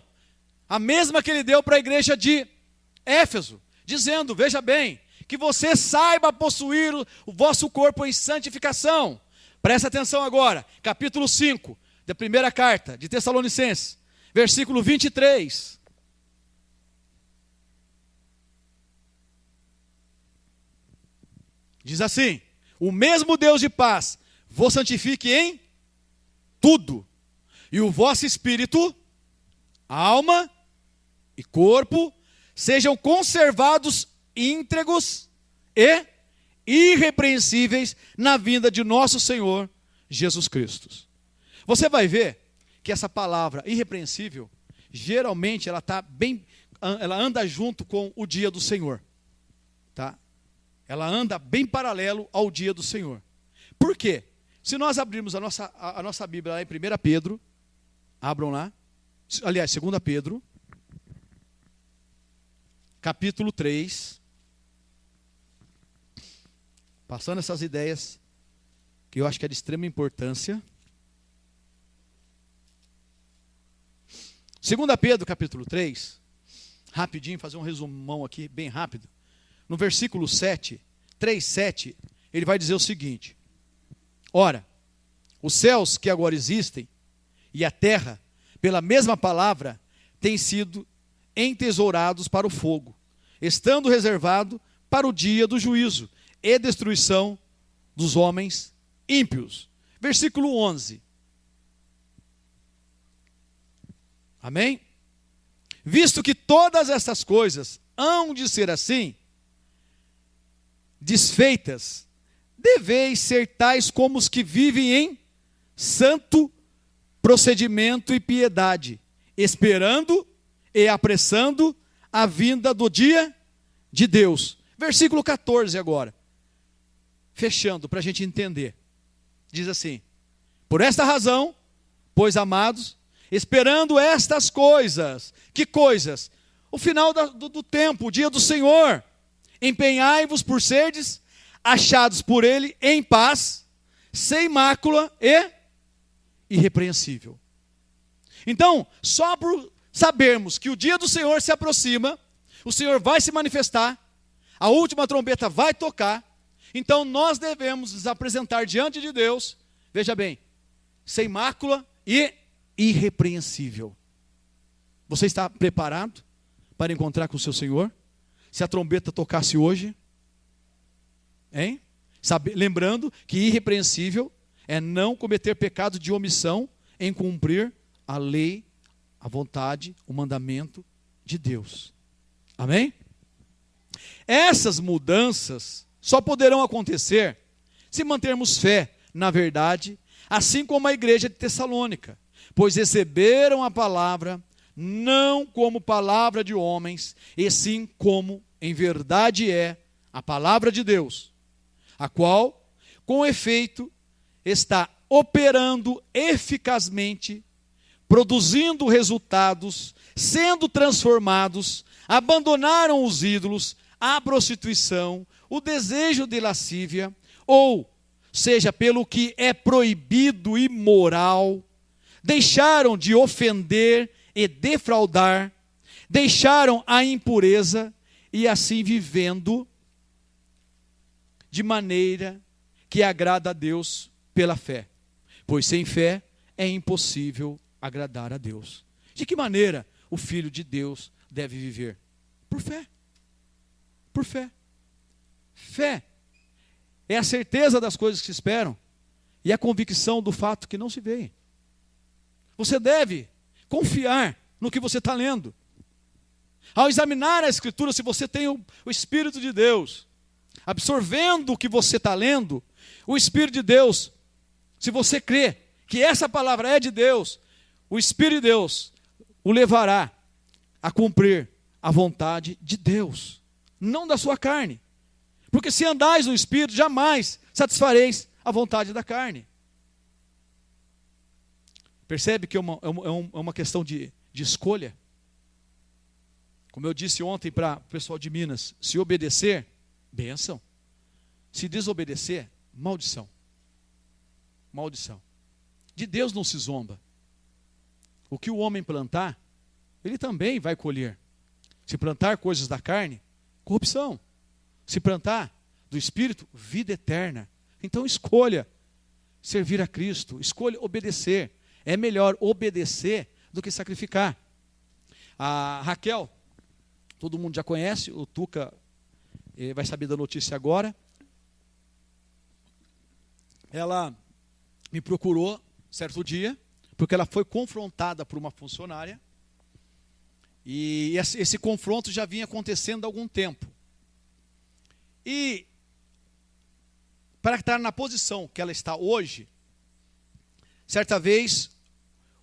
a mesma que ele deu para a igreja de Éfeso, dizendo, veja bem, que você saiba possuir o vosso corpo em santificação. Presta atenção agora, capítulo 5, da primeira carta de Tessalonicenses, versículo 23. Diz assim: o mesmo Deus de paz vos santifique em tudo, e o vosso espírito, alma e corpo sejam conservados íntegros e irrepreensíveis na vinda de nosso Senhor Jesus Cristo. Você vai ver que essa palavra irrepreensível, geralmente ela anda junto com o dia do Senhor, tá? Ela anda bem paralelo ao dia do Senhor. Por quê? Se nós abrirmos a nossa Bíblia lá em 1 Pedro, abram lá, aliás, 2 Pedro, capítulo 3, passando essas ideias que eu acho que é de extrema importância. 2 Pedro, capítulo 3, rapidinho, fazer um resumão aqui, bem rápido. No versículo 7, 3:7, ele vai dizer o seguinte: ora, os céus que agora existem e a terra, pela mesma palavra, têm sido entesourados para o fogo, estando reservado para o dia do juízo e destruição dos homens ímpios. Versículo 11. Amém? Visto que todas essas coisas hão de ser assim, desfeitas, deveis ser tais como os que vivem em santo procedimento e piedade, esperando e apressando a vinda do dia de Deus. Versículo 14 agora, fechando para a gente entender, diz assim: por esta razão, pois amados, esperando estas coisas, que coisas? O final do tempo, o dia do Senhor, empenhai-vos por serdes achados por Ele em paz, sem mácula e irrepreensível. Então, só por sabermos que o dia do Senhor se aproxima, o Senhor vai se manifestar, a última trombeta vai tocar, então nós devemos nos apresentar diante de Deus, veja bem, sem mácula e irrepreensível. Você está preparado para encontrar com o seu Senhor? Se a trombeta tocasse hoje, hein? Lembrando que irrepreensível é não cometer pecado de omissão em cumprir a lei, a vontade, o mandamento de Deus. Amém? Essas mudanças só poderão acontecer se mantermos fé na verdade, assim como a igreja de Tessalônica, pois receberam a palavra não como palavra de homens, e sim como em verdade é a palavra de Deus, a qual, com efeito, está operando eficazmente produzindo resultados, sendo transformados, abandonaram os ídolos, a prostituição, o desejo de lascívia, ou seja, pelo que é proibido e imoral, deixaram de ofender e defraudar, deixaram a impureza e assim vivendo de maneira que agrada a Deus pela fé. Pois sem fé é impossível agradar a Deus. De que maneira o Filho de Deus deve viver? Por fé. Por fé. Fé é a certeza das coisas que se esperam e a convicção do fato que não se vê. Você deve confiar no que você está lendo. Ao examinar a Escritura, se você tem o Espírito de Deus, absorvendo o que você está lendo, o Espírito de Deus, se você crê que essa palavra é de Deus, o Espírito de Deus o levará a cumprir a vontade de Deus, não da sua carne. Porque se andais no Espírito, jamais satisfareis a vontade da carne. Percebe que é uma questão de escolha? Como eu disse ontem para o pessoal de Minas, se obedecer, bênção. Se desobedecer, maldição. Maldição. De Deus não se zomba. O que o homem plantar, ele também vai colher. Se plantar coisas da carne, corrupção. Se plantar do Espírito, vida eterna. Então escolha servir a Cristo, escolha obedecer. É melhor obedecer do que sacrificar. A Raquel, todo mundo já conhece, o Tuca vai saber da notícia agora. Ela me procurou certo dia, porque ela foi confrontada por uma funcionária. E esse confronto já vinha acontecendo há algum tempo. E para estar na posição que ela está hoje, certa vez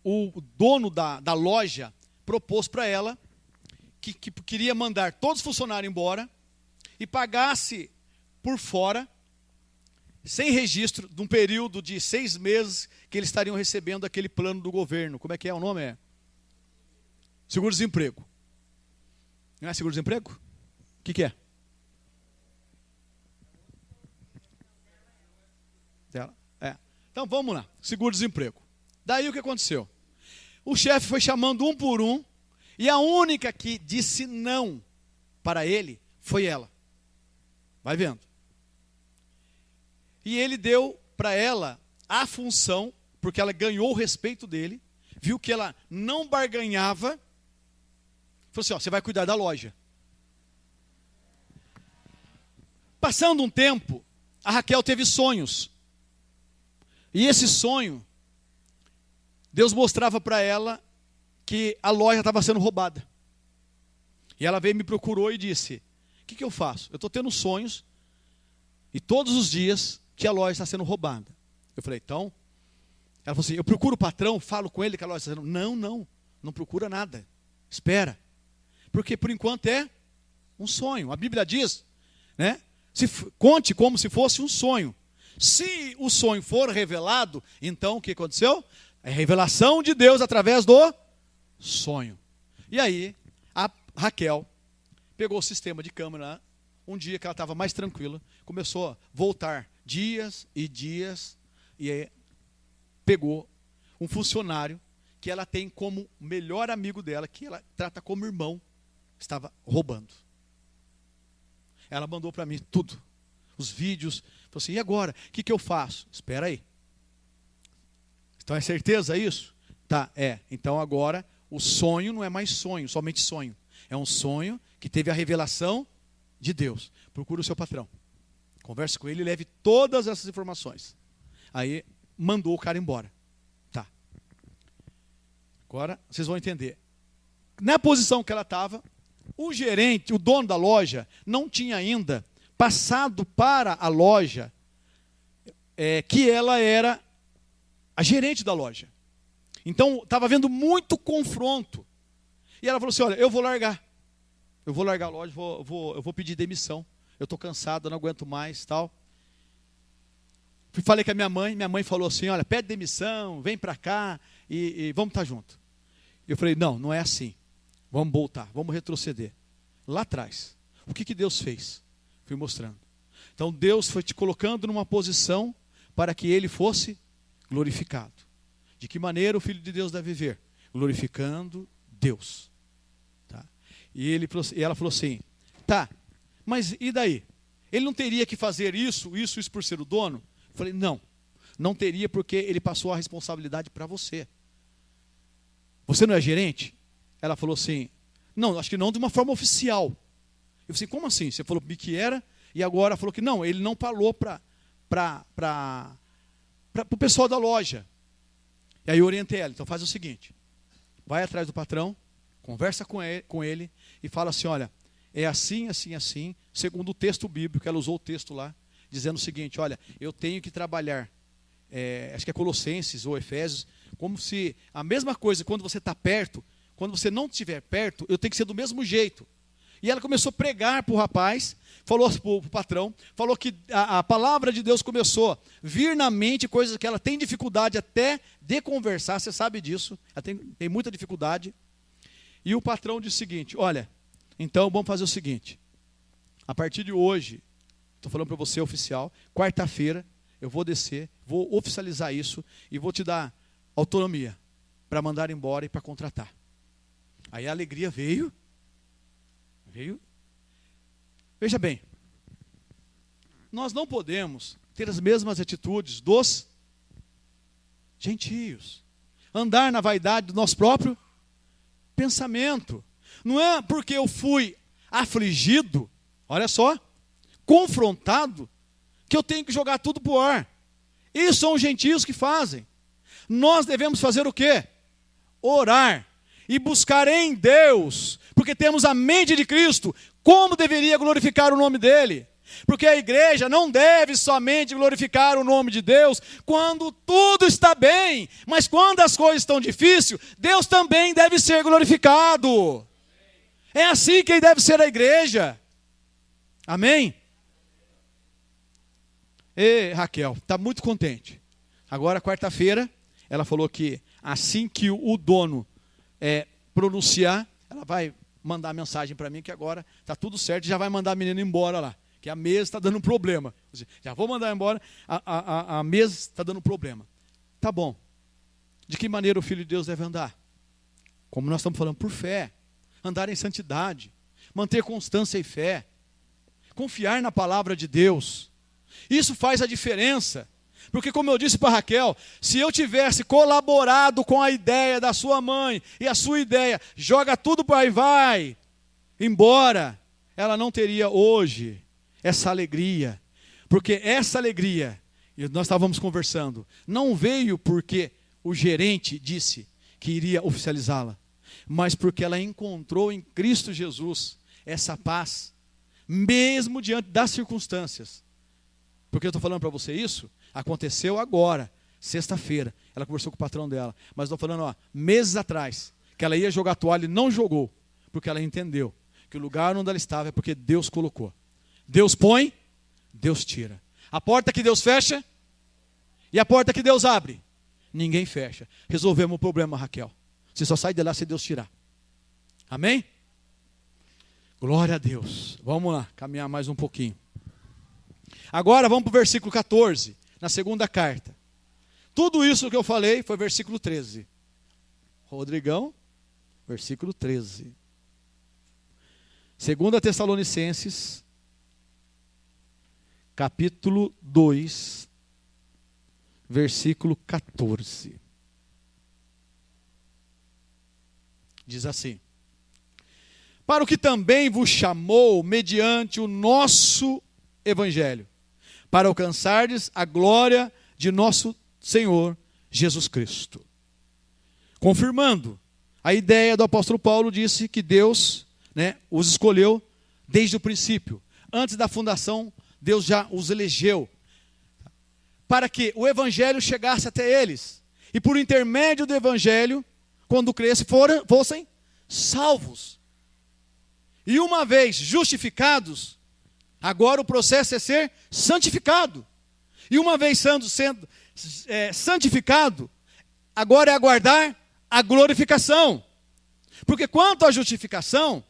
o dono da loja propôs para ela que queria mandar todos os funcionários embora e pagasse por fora, sem registro, de um período de 6 meses que eles estariam recebendo aquele plano do governo. Como é que é o nome? É seguro-desemprego. Não é seguro-desemprego? O que é? Então vamos lá, seguro-desemprego. Daí o que aconteceu? O chefe foi chamando um por um, e a única que disse não para ele foi ela. Vai vendo. E ele deu para ela a função, porque ela ganhou o respeito dele, viu que ela não barganhava, falou assim, ó, você vai cuidar da loja. Passando um tempo, a Raquel teve sonhos. E esse sonho, Deus mostrava para ela que a loja estava sendo roubada. E ela veio e me procurou e disse, o que eu faço? Eu estou tendo sonhos, e todos os dias que a loja está sendo roubada. Eu falei, então, ela falou assim, eu procuro o patrão, falo com ele que a loja está sendo... Não procura nada, espera. Porque por enquanto é um sonho. A Bíblia diz, né? Conte como se fosse um sonho. Se o sonho for revelado, então o que aconteceu? É a revelação de Deus através do sonho. E aí, a Raquel pegou o sistema de câmera, um dia que ela estava mais tranquila, começou a voltar dias e dias, e aí pegou um funcionário que ela tem como melhor amigo dela, que ela trata como irmão, estava roubando. Ela mandou para mim tudo, os vídeos, falou assim, e agora? O que eu faço? Espera aí. Então é certeza isso? Tá, é. Então agora o sonho não é mais sonho, somente sonho. É um sonho que teve a revelação de Deus. Procura o seu patrão. Converse com ele e leve todas essas informações. Aí mandou o cara embora. Tá. Agora vocês vão entender. Na posição que ela estava, o gerente, o dono da loja, não tinha ainda passado para a loja que ela era a gerente da loja. Então, estava havendo muito confronto. E ela falou assim, olha, eu vou largar. Eu vou largar a loja, eu vou pedir demissão. Eu estou cansado, eu não aguento mais, tal. Falei com a minha mãe falou assim, olha, pede demissão, vem para cá e vamos estar juntos. Eu falei, não é assim. Vamos voltar, vamos retroceder. Lá atrás, o que Deus fez? Fui mostrando. Então Deus foi te colocando numa posição para que Ele fosse glorificado. De que maneira o Filho de Deus deve viver? Glorificando Deus. Tá? E ela falou assim, tá, mas e daí? Ele não teria que fazer isso por ser o dono? Eu falei, não teria, porque ele passou a responsabilidade para você. Você não é gerente? Ela falou assim, não, acho que não de uma forma oficial. Eu falei assim, como assim? Você falou que era, e agora falou que não, ele não falou para o pessoal da loja. E aí eu orientei ela, então faz o seguinte, vai atrás do patrão, conversa com ele e fala assim, olha, é assim, assim, assim, segundo o texto bíblico, ela usou o texto lá, dizendo o seguinte, olha, eu tenho que trabalhar, acho que é Colossenses ou Efésios, como se a mesma coisa, quando você está perto, quando você não estiver perto, eu tenho que ser do mesmo jeito. E ela começou a pregar para o rapaz, falou para o patrão, falou que a palavra de Deus começou a vir na mente, coisas que ela tem dificuldade até de conversar, você sabe disso, ela tem muita dificuldade. E o patrão disse o seguinte, olha, então vamos fazer o seguinte, a partir de hoje, estou falando para você oficial, quarta-feira eu vou descer, vou oficializar isso e vou te dar autonomia para mandar embora e para contratar. Aí a alegria veio. Veja bem, nós não podemos ter as mesmas atitudes dos gentios. Andar na vaidade do nosso próprio pensamento. Não é porque eu fui afligido, olha só, confrontado, que eu tenho que jogar tudo para o ar. Isso são os gentios que fazem. Nós devemos fazer o quê? Orar e buscar em Deus, porque temos a mente de Cristo, como deveria glorificar o nome dEle. Porque a igreja não deve somente glorificar o nome de Deus quando tudo está bem, mas quando as coisas estão difíceis, Deus também deve ser glorificado. É assim que deve ser a igreja. Amém? E Raquel está muito contente. Agora, quarta-feira, ela falou que assim que o dono pronunciar, ela vai mandar mensagem para mim que agora está tudo certo e já vai mandar a menina embora lá, que a mesa está dando problema. Já vou mandar embora, a mesa está dando problema. Tá bom. De que maneira o Filho de Deus deve andar? Como nós estamos falando, por fé. Andar em santidade. Manter constância e fé. Confiar na palavra de Deus. Isso faz a diferença. Porque como eu disse para Raquel, se eu tivesse colaborado com a ideia da sua mãe, e a sua ideia, joga tudo para aí, vai embora, ela não teria hoje essa alegria. Porque essa alegria, e nós estávamos conversando, não veio porque o gerente disse que iria oficializá-la, mas porque ela encontrou em Cristo Jesus essa paz, mesmo diante das circunstâncias. Por que eu estou falando para você isso? Aconteceu agora, sexta-feira. Ela conversou com o patrão dela. Mas estou falando, meses atrás, que ela ia jogar a toalha e não jogou. Porque ela entendeu que o lugar onde ela estava é porque Deus colocou. Deus põe, Deus tira. A porta que Deus fecha e a porta que Deus abre, ninguém fecha. Resolvemos o problema, Raquel. Você só sai de lá se Deus tirar. Amém? Glória a Deus. Vamos lá, caminhar mais um pouquinho. Agora vamos para o versículo 14, na segunda carta. Tudo isso que eu falei foi versículo 13. Rodrigão, versículo 13. 2 Tessalonicenses, capítulo 2, versículo 14. Diz assim: para o que também vos chamou mediante o nosso evangelho, para alcançardes a glória de nosso Senhor Jesus Cristo. Confirmando a ideia do apóstolo Paulo, disse que Deus, os escolheu desde o princípio. Antes da fundação, Deus já os elegeu, para que o evangelho chegasse até eles. E por intermédio do evangelho, quando crescem, fossem salvos. E uma vez justificados, agora o processo é ser santificado. E uma vez sendo santificado, agora é aguardar a glorificação. Porque quanto à justificação,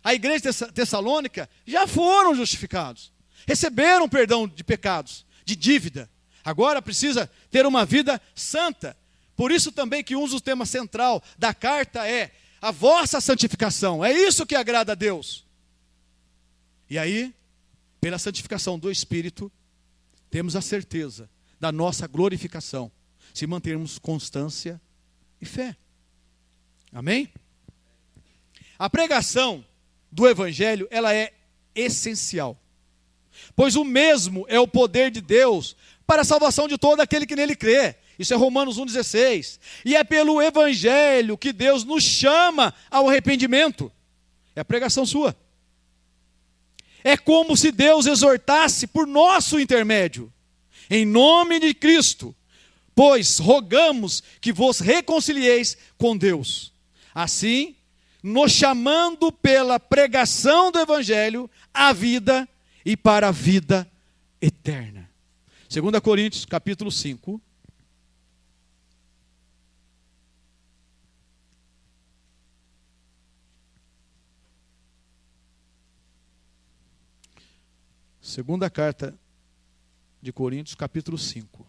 a igreja de Tessalônica já foram justificados. Receberam perdão de pecados, de dívida. Agora precisa ter uma vida santa. Por isso também que um dos temas central da carta é a vossa santificação. É isso que agrada a Deus. E aí, pela santificação do Espírito, temos a certeza da nossa glorificação, se mantermos constância e fé. Amém? A pregação do Evangelho, ela é essencial, pois o mesmo é o poder de Deus para a salvação de todo aquele que nele crê. Isso é Romanos 1,16. E é pelo Evangelho que Deus nos chama ao arrependimento. É a pregação sua. É como se Deus exortasse por nosso intermédio. Em nome de Cristo, pois rogamos que vos reconcilieis com Deus. Assim, nos chamando pela pregação do Evangelho à vida e para a vida eterna. 2 Coríntios, capítulo 5. Segunda carta de Coríntios, capítulo 5.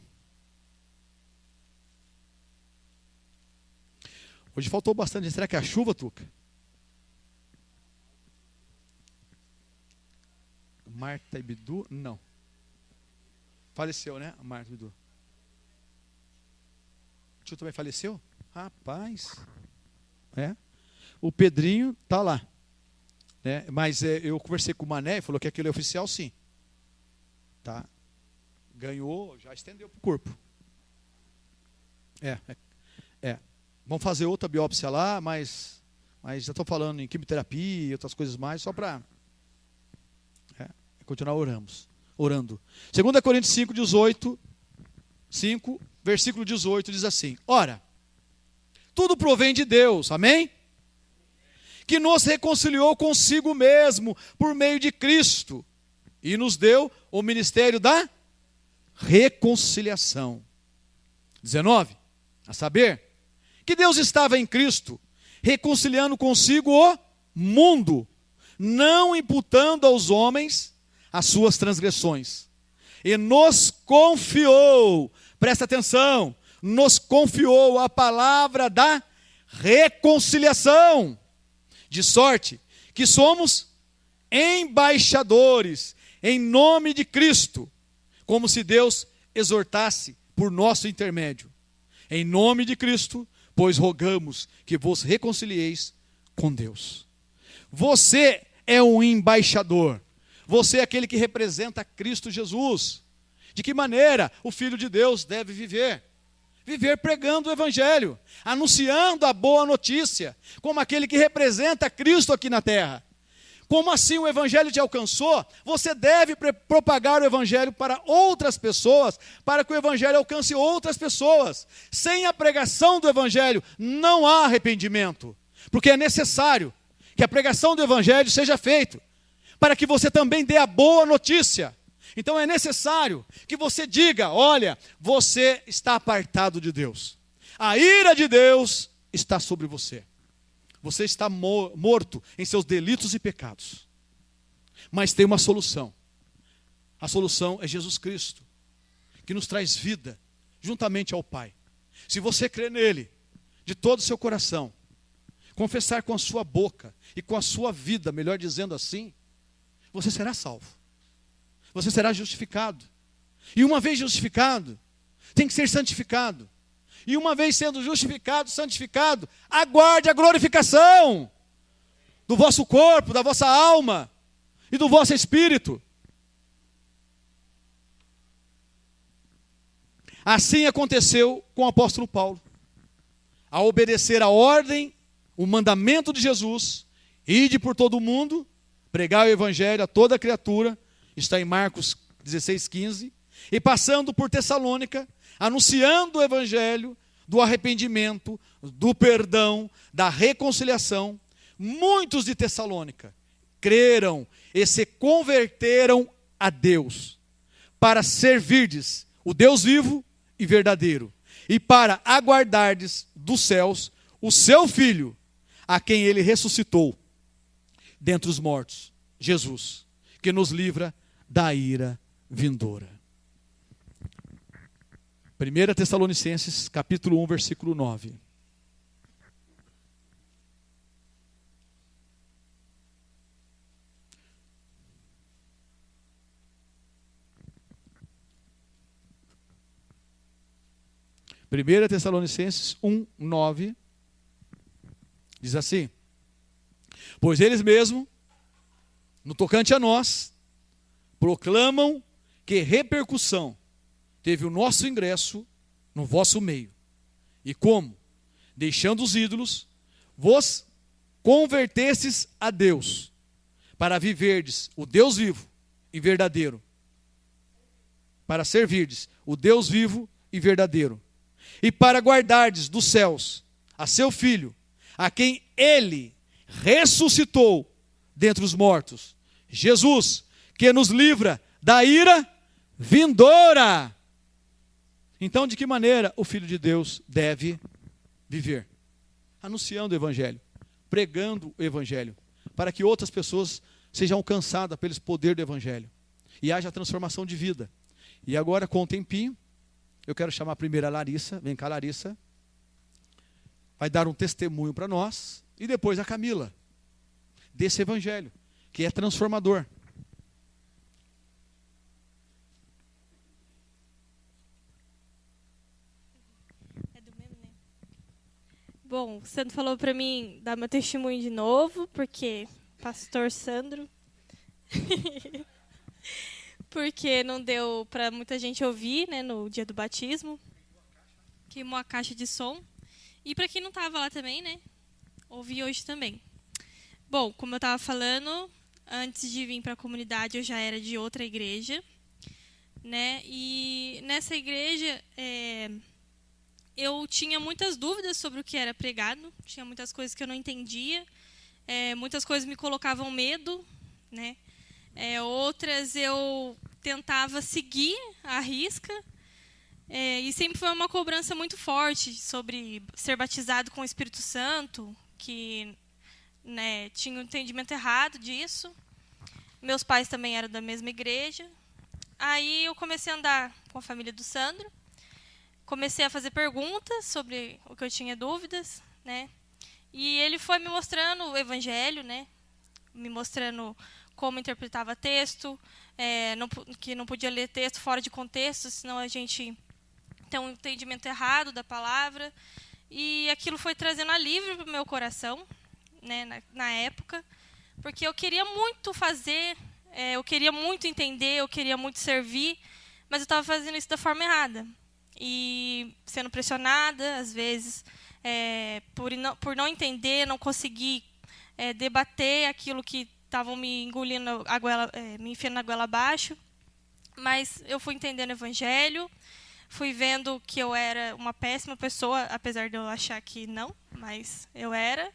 Hoje faltou bastante. Será que é a chuva, Tuca? Marta e Bidu? Não. Faleceu, né? Marta e Bidu. O tio também faleceu? Rapaz. É. O Pedrinho está lá. Né? Mas eu conversei com o Mané e falou que aquilo é oficial, sim. Tá? Ganhou, já estendeu para o corpo. Vamos fazer outra biópsia lá, mas já estou falando em quimioterapia e outras coisas mais, só para continuar orando. 2 Coríntios 5, versículo 18, diz assim: Ora, tudo provém de Deus, amém? Que nos reconciliou consigo mesmo por meio de Cristo e nos deu o ministério da reconciliação. 19, a saber, que Deus estava em Cristo, reconciliando consigo o mundo, não imputando aos homens as suas transgressões. E nos confiou, presta atenção, nos confiou a palavra da reconciliação, de sorte que somos embaixadores em nome de Cristo, como se Deus exortasse por nosso intermédio. Em nome de Cristo, pois rogamos que vos reconcilieis com Deus. Você é um embaixador. Você é aquele que representa Cristo Jesus. De que maneira o Filho de Deus deve viver? Viver pregando o Evangelho, anunciando a boa notícia, como aquele que representa Cristo aqui na terra. Como assim o Evangelho te alcançou? Você deve propagar o Evangelho para outras pessoas, para que o Evangelho alcance outras pessoas. Sem a pregação do Evangelho, não há arrependimento. Porque é necessário que a pregação do Evangelho seja feita, para que você também dê a boa notícia. Então é necessário que você diga: olha, você está apartado de Deus. A ira de Deus está sobre você. Você está morto em seus delitos e pecados. Mas tem uma solução. A solução é Jesus Cristo, que nos traz vida juntamente ao Pai. Se você crer nele, de todo o seu coração, confessar com a sua boca e com a sua vida, melhor dizendo assim, você será salvo. Você será justificado. E uma vez justificado, tem que ser santificado. E uma vez sendo justificado, santificado, aguarde a glorificação do vosso corpo, da vossa alma e do vosso espírito. Assim aconteceu com o apóstolo Paulo. Ao obedecer a ordem, o mandamento de Jesus, ide por todo o mundo, pregar o evangelho a toda criatura, está em Marcos 16:15, e passando por Tessalônica, anunciando o evangelho do arrependimento, do perdão, da reconciliação, muitos de Tessalônica creram e se converteram a Deus. para servirdes o Deus vivo e verdadeiro, e para aguardardes dos céus o seu Filho, a quem ele ressuscitou dentre os mortos, Jesus, que nos livra da ira vindoura. 1 Tessalonicenses, capítulo 1, versículo 9. Primeira Tessalonicenses 1, 9, diz assim: pois eles mesmos, no tocante a nós, proclamam que repercussão teve o nosso ingresso no vosso meio, e como, deixando os ídolos, vos convertestes a Deus, para viverdes o Deus vivo e verdadeiro, para servirdes o Deus vivo e verdadeiro, e para guardardes dos céus a seu Filho, a quem ele ressuscitou dentre os mortos, Jesus, que nos livra da ira vindoura. Então, de que maneira o Filho de Deus deve viver? Anunciando o Evangelho, pregando o Evangelho, para que outras pessoas sejam alcançadas pelo poder do Evangelho e haja transformação de vida. E agora, com um tempinho, eu quero chamar primeiro a Larissa. Vem cá, Larissa. Vai dar um testemunho para nós. E depois a Camila, desse Evangelho, que é transformador. É do mesmo, né? Bom, o Sandro falou para mim dar meu testemunho de novo, porque pastor Sandro... porque não deu para muita gente ouvir, né, no dia do batismo. Queimou a caixa de som. E para quem não estava lá também, né, ouvi hoje também. Bom, como eu estava falando, antes de vir para a comunidade eu já era de outra igreja, né, e nessa igreja eu tinha muitas dúvidas sobre o que era pregado, tinha muitas coisas que eu não entendia, muitas coisas me colocavam medo, né. Outras eu tentava seguir à risca, e sempre foi uma cobrança muito forte sobre ser batizado com o Espírito Santo, que, né, tinha um entendimento errado disso. Meus pais também eram da mesma igreja. Aí eu comecei a andar com a família do Sandro, comecei a fazer perguntas sobre o que eu tinha dúvidas, né, e ele foi me mostrando o Evangelho, né, me mostrando como interpretava texto, que não podia ler texto fora de contexto, senão a gente tem um entendimento errado da palavra. E aquilo foi trazendo alívio para o meu coração, né, na época, porque eu queria muito fazer, eu queria muito entender, eu queria muito servir, mas eu estava fazendo isso da forma errada. E sendo pressionada, às vezes, por não entender, não conseguir debater aquilo que estavam me engolindo, me enfiando na goela abaixo. Mas eu fui entendendo o Evangelho, fui vendo que eu era uma péssima pessoa, apesar de eu achar que não, mas eu era.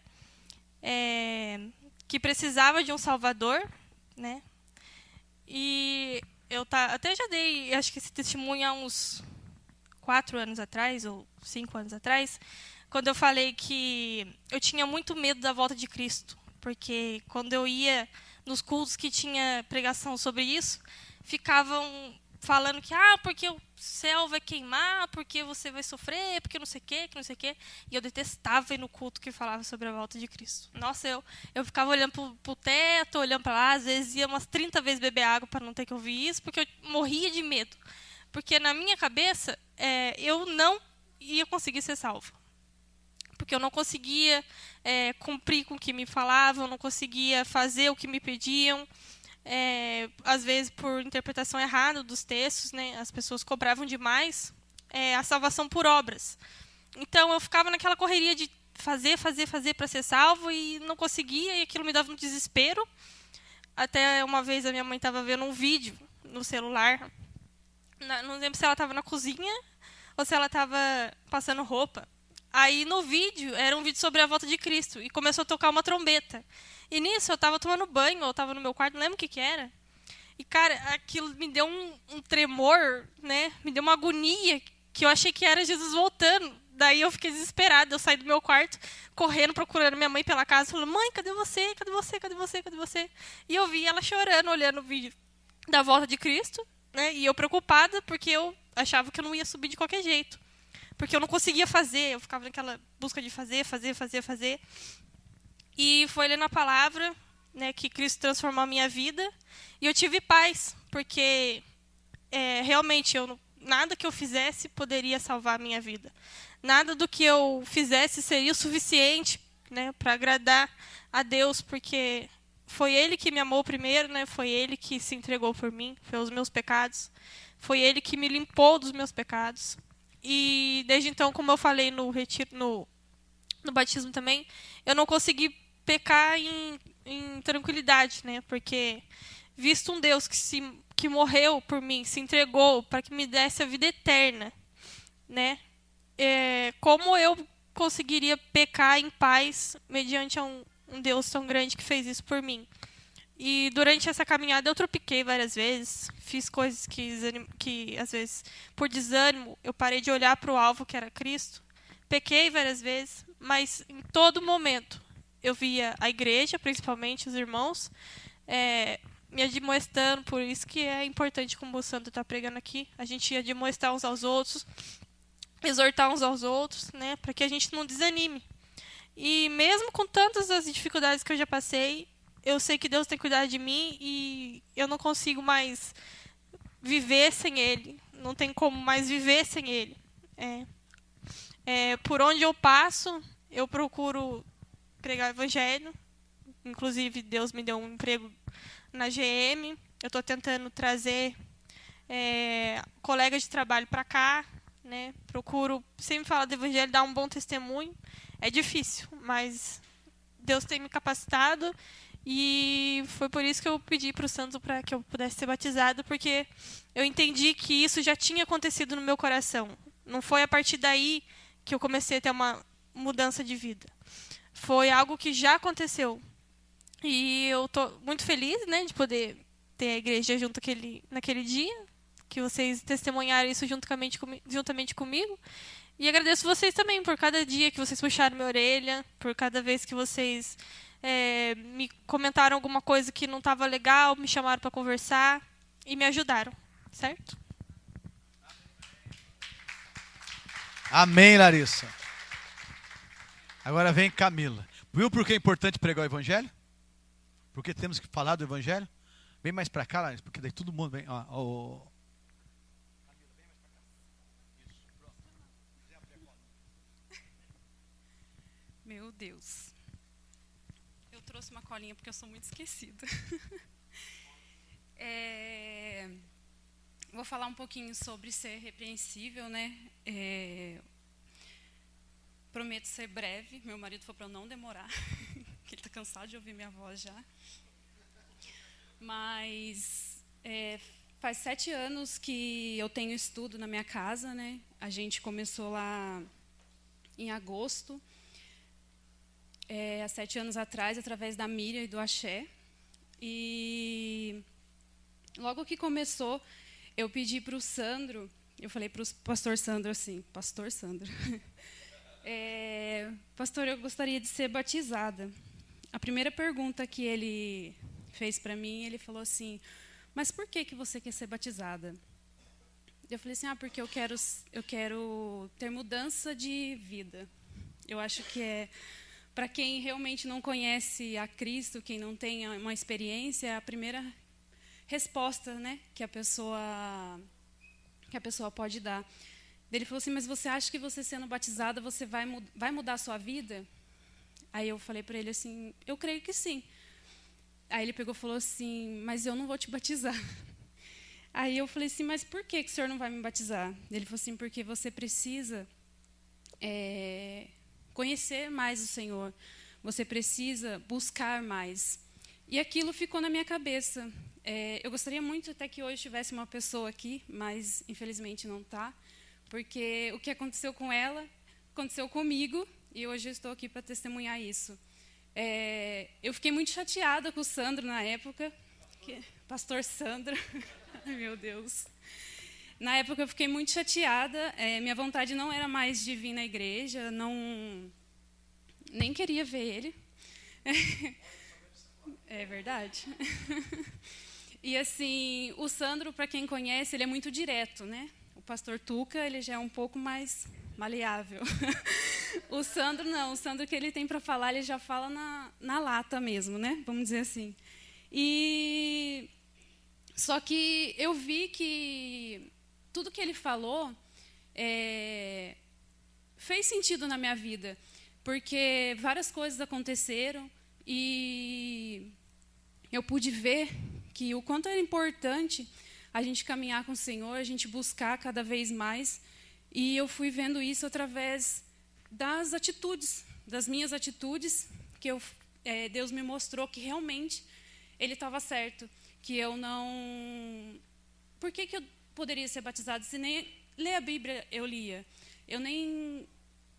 Que precisava de um Salvador, né? E eu até já dei, acho que esse testemunho há uns 4 anos atrás, ou 5 anos atrás, quando eu falei que eu tinha muito medo da volta de Cristo. Porque quando eu ia nos cultos que tinha pregação sobre isso, ficavam falando que, porque o céu vai queimar, porque você vai sofrer, porque não sei o quê, que não sei o quê. E eu detestava ir no culto que falava sobre a volta de Cristo. Nossa, eu ficava olhando pro teto, olhando para lá, às vezes ia umas 30 vezes beber água para não ter que ouvir isso, porque eu morria de medo. Porque na minha cabeça, eu não ia conseguir ser salvo. Porque eu não conseguia cumprir com o que me falavam, eu não conseguia fazer o que me pediam. Às vezes, por interpretação errada dos textos, né, as pessoas cobravam demais a salvação por obras. Então, eu ficava naquela correria de fazer para ser salvo e não conseguia, e aquilo me dava um desespero. Até uma vez a minha mãe estava vendo um vídeo no celular. Não lembro se ela estava na cozinha ou se ela estava passando roupa. Aí, no vídeo, era um vídeo sobre a volta de Cristo. E começou a tocar uma trombeta. E nisso, eu estava tomando banho, ou estava no meu quarto, não lembro o que era. E, cara, aquilo me deu um tremor, né? Me deu uma agonia, que eu achei que era Jesus voltando. Daí eu fiquei desesperada, eu saí do meu quarto, correndo, procurando minha mãe pela casa, falando, mãe, cadê você? Cadê você? Cadê você? Cadê você? E eu vi ela chorando, olhando o vídeo da volta de Cristo, né? E eu preocupada, porque eu achava que eu não ia subir de qualquer jeito. Porque eu não conseguia fazer, eu ficava naquela busca de fazer. E foi lendo a palavra, né, que Cristo transformou a minha vida, e eu tive paz, porque realmente nada que eu fizesse poderia salvar a minha vida. Nada do que eu fizesse seria o suficiente, né, para agradar a Deus, porque foi Ele que me amou primeiro, né, foi Ele que se entregou por mim, pelos meus pecados. Foi Ele que me limpou dos meus pecados. E desde então, como eu falei no retiro, no batismo também, eu não consegui pecar em tranquilidade, né? Porque visto um Deus que morreu por mim, se entregou para que me desse a vida eterna, né? Como eu conseguiria pecar em paz mediante um Deus tão grande que fez isso por mim? E durante essa caminhada eu tropiquei várias vezes, fiz coisas que às vezes, por desânimo, eu parei de olhar para o alvo que era Cristo. Pequei várias vezes, mas em todo momento eu via a igreja, principalmente os irmãos, me admoestando. Por isso que é importante, como o Sandro está pregando aqui, a gente admoestar uns aos outros, exortar uns aos outros, né, para que a gente não desanime. E mesmo com tantas as dificuldades que eu já passei, eu sei que Deus tem cuidado de mim e eu não consigo mais viver sem Ele. Não tem como mais viver sem Ele. Por onde eu passo, eu procuro pregar o evangelho. Inclusive, Deus me deu um emprego na GM. Eu estou tentando trazer colegas de trabalho para cá, né? Procuro sempre falar do evangelho, dar um bom testemunho. É difícil, mas Deus tem me capacitado. E foi por isso que eu pedi para o Santos para que eu pudesse ser batizado, porque eu entendi que isso já tinha acontecido no meu coração. Não foi a partir daí que eu comecei a ter uma mudança de vida. Foi algo que já aconteceu. E eu estou muito feliz, né, de poder ter a igreja naquele dia, que vocês testemunharam isso juntamente comigo. E agradeço vocês também por cada dia que vocês puxaram minha orelha, por cada vez que vocês me comentaram alguma coisa que não estava legal, me chamaram para conversar e me ajudaram, certo? Amém, Larissa. Agora vem Camila. Viu por que é importante pregar o evangelho? Porque temos que falar do evangelho? Vem mais para cá, Larissa, porque daí todo mundo vem. Meu Deus. Eu trouxe uma colinha porque eu sou muito esquecida. Vou falar um pouquinho sobre ser repreensível, né? Prometo ser breve. Meu marido falou para eu não demorar, que ele está cansado de ouvir minha voz já. Mas faz 7 anos que eu tenho estudo na minha casa, né? A gente começou lá em agosto. Há 7 anos atrás, através da Miriam e do Axé. E logo que começou, eu pedi para o Sandro, eu falei para o pastor Sandro assim, pastor Sandro, pastor, eu gostaria de ser batizada. A primeira pergunta que ele fez para mim, ele falou assim, mas por que você quer ser batizada? Eu falei assim, porque eu quero ter mudança de vida. Eu acho que para quem realmente não conhece a Cristo, quem não tem uma experiência, é a primeira resposta, né, que a pessoa pode dar. Ele falou assim, mas você acha que você sendo batizada, você vai mudar a sua vida? Aí eu falei para ele assim, eu creio que sim. Aí ele pegou e falou assim, mas eu não vou te batizar. Aí eu falei assim, mas por que o senhor não vai me batizar? Ele falou assim, porque você precisa conhecer mais o Senhor. Você precisa buscar mais. E aquilo ficou na minha cabeça. Eu gostaria muito até que hoje tivesse uma pessoa aqui, mas infelizmente não está, porque o que aconteceu com ela, aconteceu comigo, e hoje eu estou aqui para testemunhar isso. Eu fiquei muito chateada com o Sandro na época, Pastor Sandro. Ai, meu Deus. Na época eu fiquei muito chateada. Minha vontade não era mais de vir na igreja, nem queria ver ele. É verdade. E assim, o Sandro, para quem conhece, ele é muito direto, né? O pastor Tuca, ele já é um pouco mais maleável. O Sandro não, o Sandro que ele tem para falar, ele já fala na lata mesmo, né? Vamos dizer assim. E só que eu vi que tudo que ele falou fez sentido na minha vida, porque várias coisas aconteceram e eu pude ver que o quanto era importante a gente caminhar com o Senhor, a gente buscar cada vez mais. E eu fui vendo isso através das atitudes, das minhas atitudes, que Deus me mostrou que realmente Ele estava certo, que eu não... Por que eu poderia ser batizado se nem ler a Bíblia eu lia? Eu nem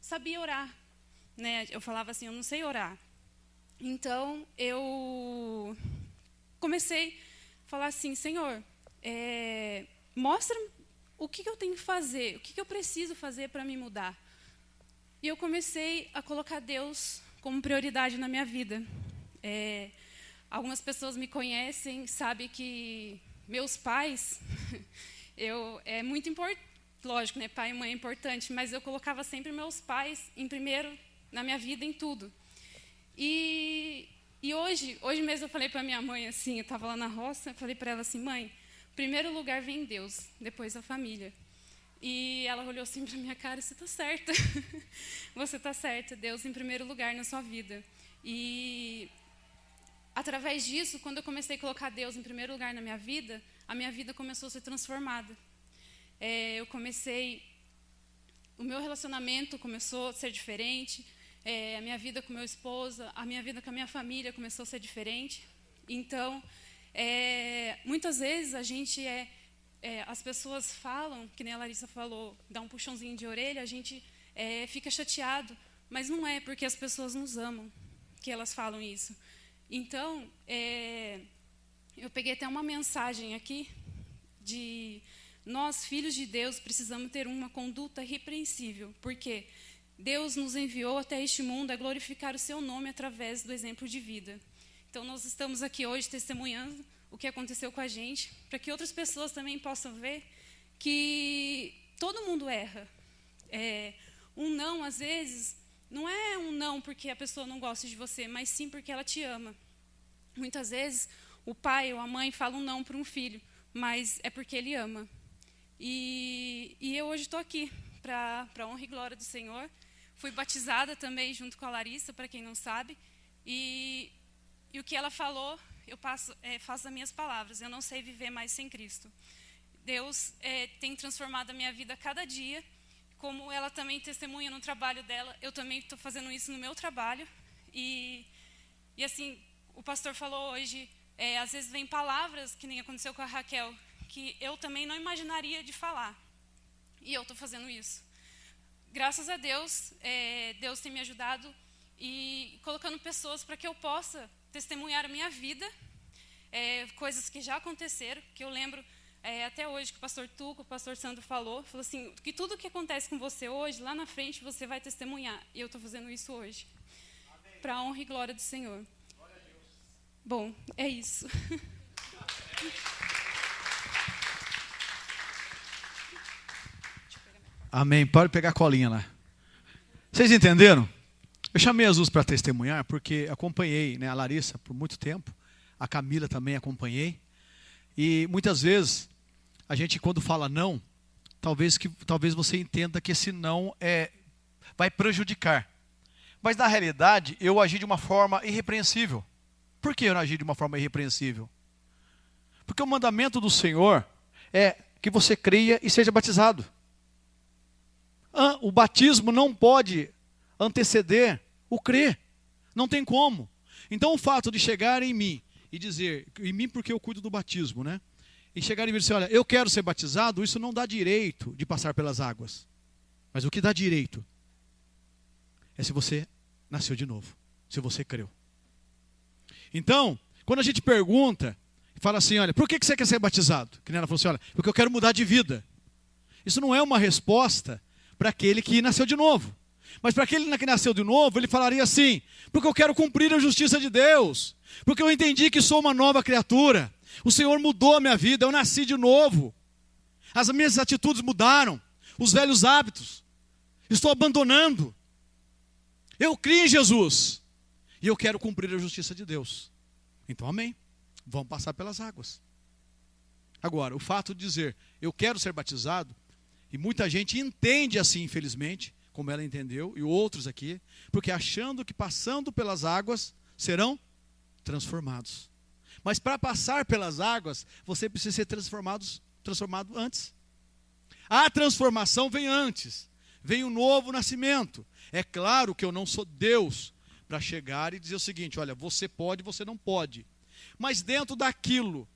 sabia orar, né? Eu falava assim, eu não sei orar. Então, eu comecei a falar assim, Senhor, mostra o que eu tenho que fazer, o que eu preciso fazer para me mudar. E eu comecei a colocar Deus como prioridade na minha vida. Algumas pessoas me conhecem, sabem que meus pais, é muito importante, lógico, né, pai e mãe é importante, mas eu colocava sempre meus pais em primeiro na minha vida, em tudo. E hoje mesmo eu falei para minha mãe assim, eu estava lá na roça, eu falei para ela assim, mãe, primeiro lugar vem Deus, depois a família. E ela olhou assim para minha cara, você está certa, você está certa, Deus em primeiro lugar na sua vida. E através disso, quando eu comecei a colocar Deus em primeiro lugar na minha vida, a minha vida começou a ser transformada. O meu relacionamento começou a ser diferente, a minha vida com meu esposo, a minha vida com a minha família começou a ser diferente. Então, muitas vezes as pessoas falam, que nem a Larissa falou, dá um puxãozinho de orelha, a gente fica chateado, mas não é porque as pessoas nos amam que elas falam isso. Então, eu peguei até uma mensagem aqui de nós, filhos de Deus, precisamos ter uma conduta repreensível, porque Deus nos enviou até este mundo a glorificar o seu nome através do exemplo de vida. Então, nós estamos aqui hoje testemunhando o que aconteceu com a gente, para que outras pessoas também possam ver que todo mundo erra. Um não, às vezes, não é um não porque a pessoa não gosta de você, mas sim porque ela te ama. Muitas vezes, o pai ou a mãe falam um não para um filho, mas é porque ele ama. E eu hoje estou aqui para a honra e glória do Senhor. Fui batizada também junto com a Larissa, para quem não sabe. E o que ela falou, eu faço as minhas palavras. Eu não sei viver mais sem Cristo. Deus tem transformado a minha vida a cada dia. Como ela também testemunha no trabalho dela, eu também estou fazendo isso no meu trabalho. E assim, o pastor falou hoje, às vezes vem palavras, que nem aconteceu com a Raquel, que eu também não imaginaria de falar. E eu estou fazendo isso. Graças a Deus, Deus tem me ajudado e colocando pessoas para que eu possa testemunhar a minha vida, coisas que já aconteceram, que eu lembro até hoje que o pastor Tuco, o pastor Sandro falou assim, que tudo que acontece com você hoje, lá na frente você vai testemunhar. E eu estou fazendo isso hoje. Para a honra e glória do Senhor. Glória a Deus. Bom, é isso. Amém. Pode pegar a colinha lá. Vocês entenderam? Eu chamei as duas para testemunhar porque acompanhei, né, a Larissa por muito tempo. A Camila também acompanhei. E muitas vezes, a gente quando fala não, talvez você entenda que esse não vai prejudicar. Mas na realidade, eu agi de uma forma irrepreensível. Por que eu não agi de uma forma irrepreensível? Porque o mandamento do Senhor é que você creia e seja batizado. O batismo não pode anteceder o crer. Não tem como. Então o fato de chegar em mim e dizer, em mim porque eu cuido do batismo, né? E chegar em mim e dizer, olha, eu quero ser batizado, isso não dá direito de passar pelas águas. Mas o que dá direito é se você nasceu de novo, se você creu. Então, quando a gente pergunta, fala assim, olha, por que você quer ser batizado? Que nem ela falou assim, olha, porque eu quero mudar de vida. Isso não é uma resposta para aquele que nasceu de novo. Mas para aquele que nasceu de novo, ele falaria assim, porque eu quero cumprir a justiça de Deus, porque eu entendi que sou uma nova criatura, o Senhor mudou a minha vida, eu nasci de novo, as minhas atitudes mudaram, os velhos hábitos, estou abandonando, eu criei em Jesus, e eu quero cumprir a justiça de Deus. Então amém, vamos passar pelas águas. Agora, o fato de dizer, eu quero ser batizado, e muita gente entende assim, infelizmente, como ela entendeu, e outros aqui, porque achando que passando pelas águas serão transformados. Mas para passar pelas águas, você precisa ser transformado antes. A transformação vem antes, vem o novo nascimento. É claro que eu não sou Deus para chegar e dizer o seguinte, olha, você pode, você não pode. Mas dentro daquilo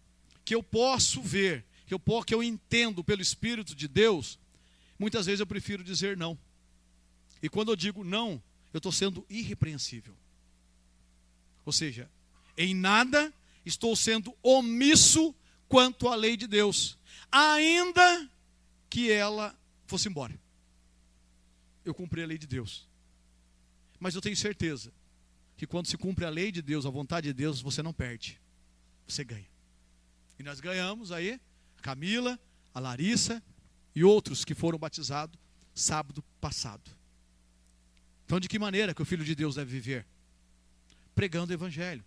que eu posso ver, que eu entendo pelo Espírito de Deus, muitas vezes eu prefiro dizer não. E quando eu digo não, eu estou sendo irrepreensível. Ou seja, em nada estou sendo omisso quanto à lei de Deus, ainda que ela fosse embora. Eu cumpri a lei de Deus. Mas eu tenho certeza que quando se cumpre a lei de Deus, a vontade de Deus, você não perde, você ganha. E nós ganhamos aí a Camila, a Larissa e outros que foram batizados sábado passado. Então, de que maneira que o Filho de Deus deve viver? Pregando o Evangelho.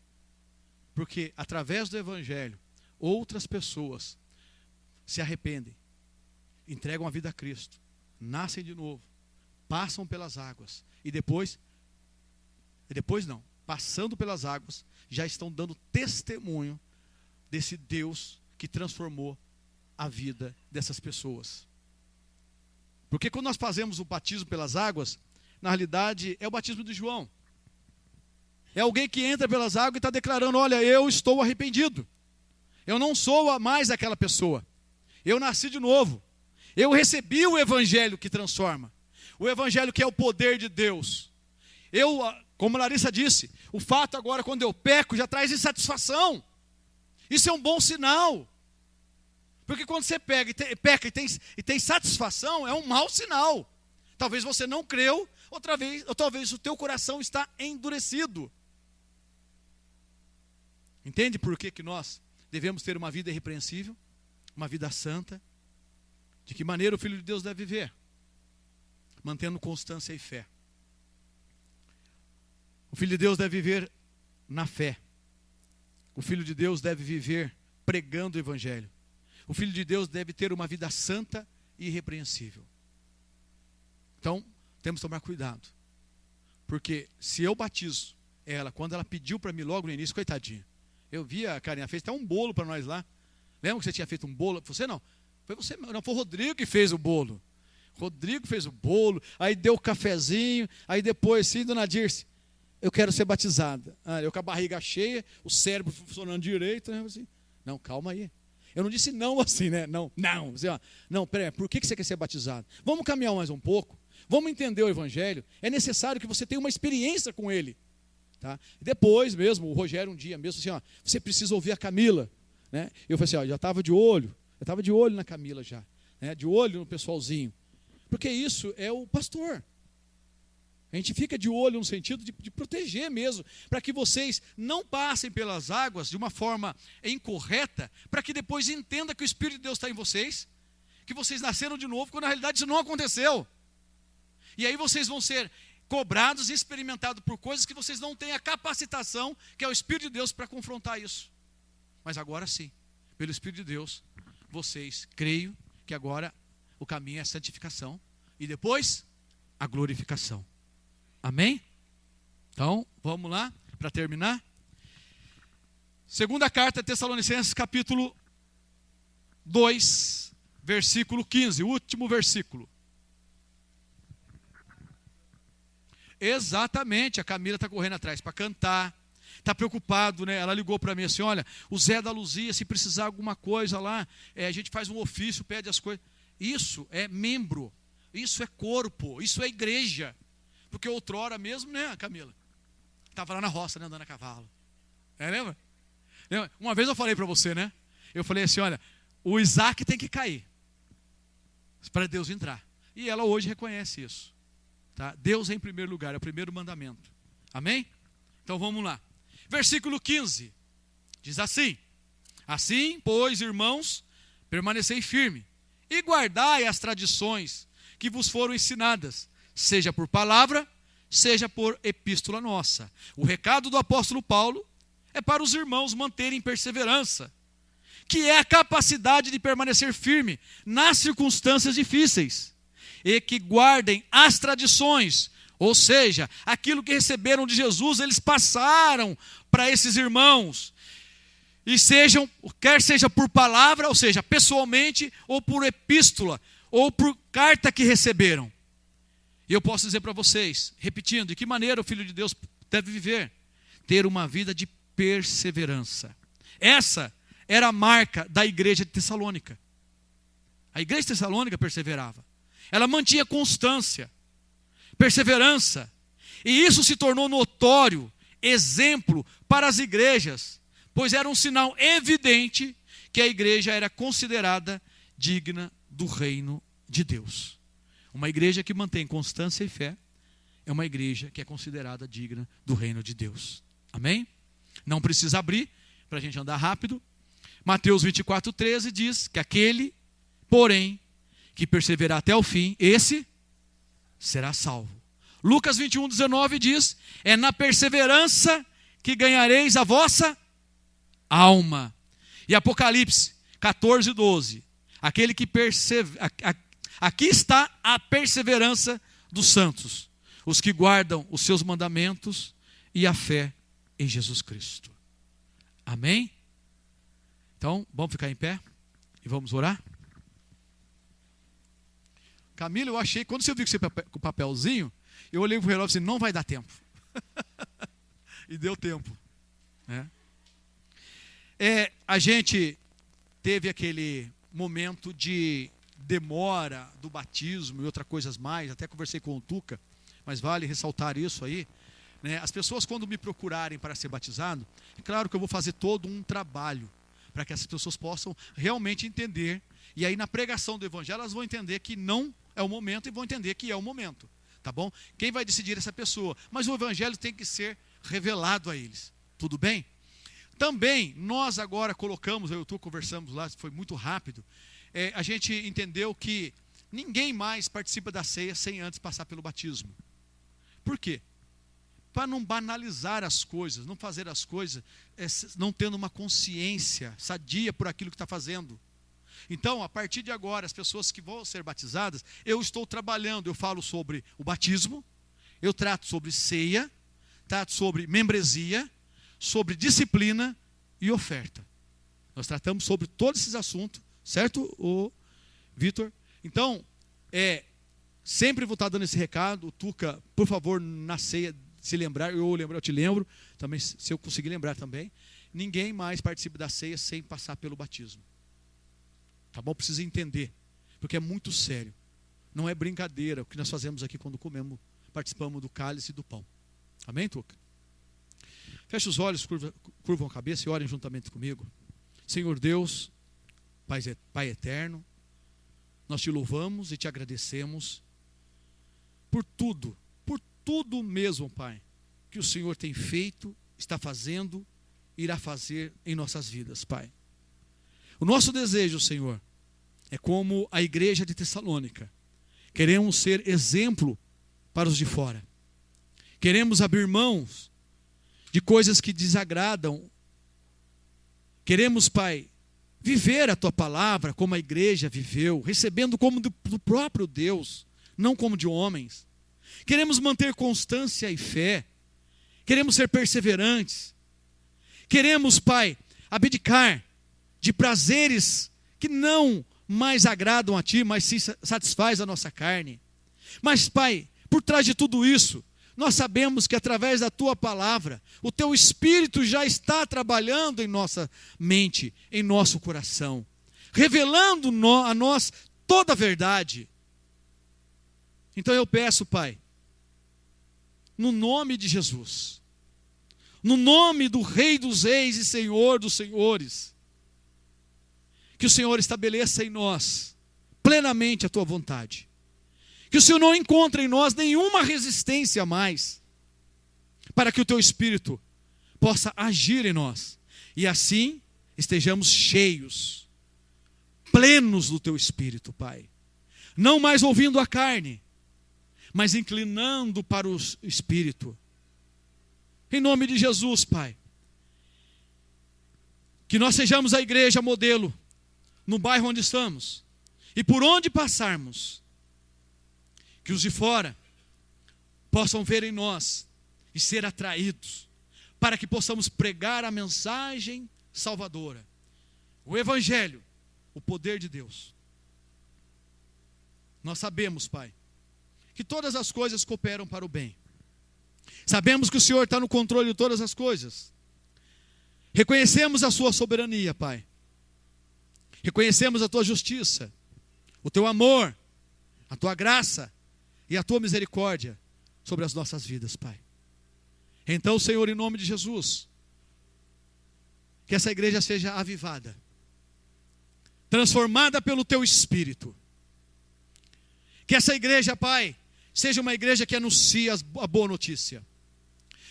Porque, através do Evangelho, outras pessoas se arrependem, entregam a vida a Cristo, nascem de novo, passam pelas águas, e depois não, passando pelas águas, já estão dando testemunho desse Deus que transformou a vida dessas pessoas. Porque quando nós fazemos o batismo pelas águas, na realidade, é o batismo de João. É alguém que entra pelas águas e está declarando, olha, eu estou arrependido. Eu não sou mais aquela pessoa. Eu nasci de novo. Eu recebi o Evangelho que transforma. O Evangelho que é o poder de Deus. Como a Larissa disse, o fato agora, quando eu peco, já traz insatisfação. Isso é um bom sinal. Porque quando você peca e tem satisfação, é um mau sinal. Talvez você não creu, ou talvez o teu coração está endurecido. Entende por que nós devemos ter uma vida irrepreensível, uma vida santa? De que maneira o Filho de Deus deve viver? Mantendo constância e fé. O Filho de Deus deve viver na fé. O Filho de Deus deve viver pregando o Evangelho. O Filho de Deus deve ter uma vida santa e irrepreensível. Então, temos que tomar cuidado. Porque se eu batizo ela, quando ela pediu para mim logo no início, coitadinha. Eu vi a Carinha fez até um bolo para nós lá. Lembra que você tinha feito um bolo? Você não. Foi você, não, foi o Rodrigo que fez o bolo. Rodrigo fez o bolo, aí deu o cafezinho, aí depois, sim, dona Dirce, eu quero ser batizada. Eu com a barriga cheia, o cérebro funcionando direito, né? Assim, não, calma aí. Eu não disse não assim, né? Não, assim, ó, não, peraí, por que você quer ser batizado? Vamos caminhar mais um pouco, vamos entender o Evangelho. É necessário que você tenha uma experiência com ele. Tá? Depois mesmo, o Rogério um dia mesmo, assim, ó, você precisa ouvir a Camila. Né? Eu falei assim, ó, já estava de olho na Camila já, né? De olho no pessoalzinho. Porque isso é o pastor. A gente fica de olho no sentido de proteger mesmo, para que vocês não passem pelas águas de uma forma incorreta, para que depois entenda que o Espírito de Deus está em vocês, que vocês nasceram de novo, quando na realidade isso não aconteceu. E aí vocês vão ser cobrados e experimentados por coisas que vocês não têm a capacitação, que é o Espírito de Deus, para confrontar isso. Mas agora sim, pelo Espírito de Deus, vocês, creio que agora o caminho é a santificação e depois a glorificação. Amém? Então, vamos lá, para terminar. Segunda carta a Tessalonicenses, capítulo 2, versículo 15, o último versículo. Exatamente, a Camila está correndo atrás para cantar, está preocupado, né? Ela ligou para mim assim, olha, o Zé da Luzia, se precisar alguma coisa lá, a gente faz um ofício, pede as coisas. Isso é membro, isso é corpo, isso é igreja. Porque outrora mesmo, né, Camila? Estava lá na roça, né, andando a cavalo. Lembra? Uma vez eu falei para você, né? Eu falei assim, olha, o Isaac tem que cair para Deus entrar. E ela hoje reconhece isso. Tá? Deus é em primeiro lugar, é o primeiro mandamento. Amém? Então vamos lá. Versículo 15. Diz assim: assim, pois, irmãos, permanecei firme e guardai as tradições que vos foram ensinadas, seja por palavra, seja por epístola nossa. O recado do apóstolo Paulo é para os irmãos manterem perseverança, que é a capacidade de permanecer firme nas circunstâncias difíceis, e que guardem as tradições, ou seja, aquilo que receberam de Jesus, eles passaram para esses irmãos, e quer seja por palavra, ou seja, pessoalmente, ou por epístola, ou por carta que receberam. E eu posso dizer para vocês, repetindo, de que maneira o Filho de Deus deve viver? Ter uma vida de perseverança. Essa era a marca da igreja de Tessalônica. A igreja de Tessalônica perseverava. Ela mantinha constância, perseverança. E isso se tornou notório, exemplo para as igrejas, pois era um sinal evidente que a igreja era considerada digna do reino de Deus. Uma igreja que mantém constância e fé é uma igreja que é considerada digna do reino de Deus. Amém? Não precisa abrir para a gente andar rápido. Mateus 24:13 diz que aquele, porém, que perseverar até o fim, esse será salvo. Lucas 21:19 diz: é na perseverança que ganhareis a vossa alma. E Apocalipse 14:12, aquele que aqui está a perseverança dos santos, os que guardam os seus mandamentos e a fé em Jesus Cristo. Amém? Então, vamos ficar em pé e vamos orar? Camila, eu achei, quando você viu que você com o papelzinho, eu olhei para o relógio e disse, não vai dar tempo. E deu tempo. Né? A gente teve aquele momento de demora do batismo e outras coisas mais, até conversei com o Tuca, mas vale ressaltar isso aí. Né? As pessoas, quando me procurarem para ser batizado, é claro que eu vou fazer todo um trabalho para que essas pessoas possam realmente entender. E aí na pregação do evangelho elas vão entender que não é o momento e vão entender que é o momento. Tá bom? Quem vai decidir é essa pessoa. Mas o evangelho tem que ser revelado a eles. Tudo bem? Também nós agora colocamos, eu e o Tuca conversamos lá, foi muito rápido. A gente entendeu que ninguém mais participa da ceia sem antes passar pelo batismo. Por quê? Para não banalizar as coisas, não fazer as coisas, não tendo uma consciência sadia por aquilo que está fazendo. Então, a partir de agora, as pessoas que vão ser batizadas, eu estou trabalhando, eu falo sobre o batismo, eu trato sobre ceia, trato sobre membresia, sobre disciplina e oferta. Nós tratamos sobre todos esses assuntos, certo, Vitor? Então, sempre vou estar dando esse recado. O Tuca, por favor, na ceia, se lembrar, eu te lembro, também, se eu conseguir lembrar também, ninguém mais participa da ceia sem passar pelo batismo. Tá bom? Precisa entender, porque é muito sério. Não é brincadeira o que nós fazemos aqui quando participamos do cálice e do pão. Amém, Tuca? Feche os olhos, curvam a cabeça e orem juntamente comigo. Senhor Deus, Pai eterno, nós te louvamos e te agradecemos por tudo mesmo, Pai, que o Senhor tem feito, está fazendo, irá fazer em nossas vidas, Pai. O nosso desejo, Senhor, é como a igreja de Tessalônica. Queremos ser exemplo para os de fora. Queremos abrir mãos de coisas que desagradam. Queremos, Pai, viver a Tua palavra como a igreja viveu, recebendo como do próprio Deus, não como de homens. Queremos manter constância e fé. Queremos ser perseverantes. Queremos, Pai, abdicar de prazeres que não mais agradam a Ti, mas sim satisfaz a nossa carne. Mas, Pai, por trás de tudo isso, nós sabemos que através da Tua palavra, o Teu Espírito já está trabalhando em nossa mente, em nosso coração, revelando a nós toda a verdade. Então eu peço, Pai, no nome de Jesus, no nome do Rei dos Reis e Senhor dos Senhores, que o Senhor estabeleça em nós plenamente a tua vontade. Que o Senhor não encontre em nós nenhuma resistência a mais, para que o teu Espírito possa agir em nós. E assim estejamos cheios, plenos do teu Espírito, Pai. Não mais ouvindo a carne, mas inclinando para o Espírito. Em nome de Jesus, Pai. Que nós sejamos a igreja modelo no bairro onde estamos. E por onde passarmos, que os de fora possam ver em nós e ser atraídos, para que possamos pregar a mensagem salvadora, o Evangelho, o poder de Deus. Nós sabemos, Pai, que todas as coisas cooperam para o bem. Sabemos que o Senhor está no controle de todas as coisas. Reconhecemos a sua soberania, Pai. Reconhecemos a tua justiça, o teu amor, a tua graça e a tua misericórdia sobre as nossas vidas, Pai. Então, Senhor, em nome de Jesus, que essa igreja seja avivada, transformada pelo teu Espírito. Que essa igreja, Pai, seja uma igreja que anuncia a boa notícia.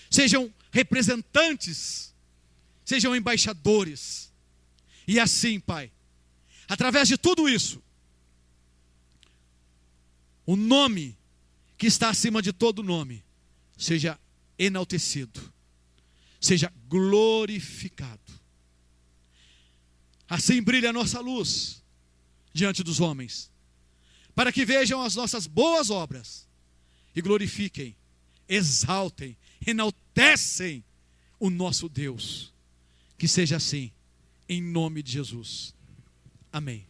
Sejam representantes, sejam embaixadores. E assim, Pai, através de tudo isso, o nome que está acima de todo nome seja enaltecido, seja glorificado. Assim brilha a nossa luz diante dos homens, para que vejam as nossas boas obras e glorifiquem, exaltem, enaltecem o nosso Deus. Que seja assim, em nome de Jesus. Amém.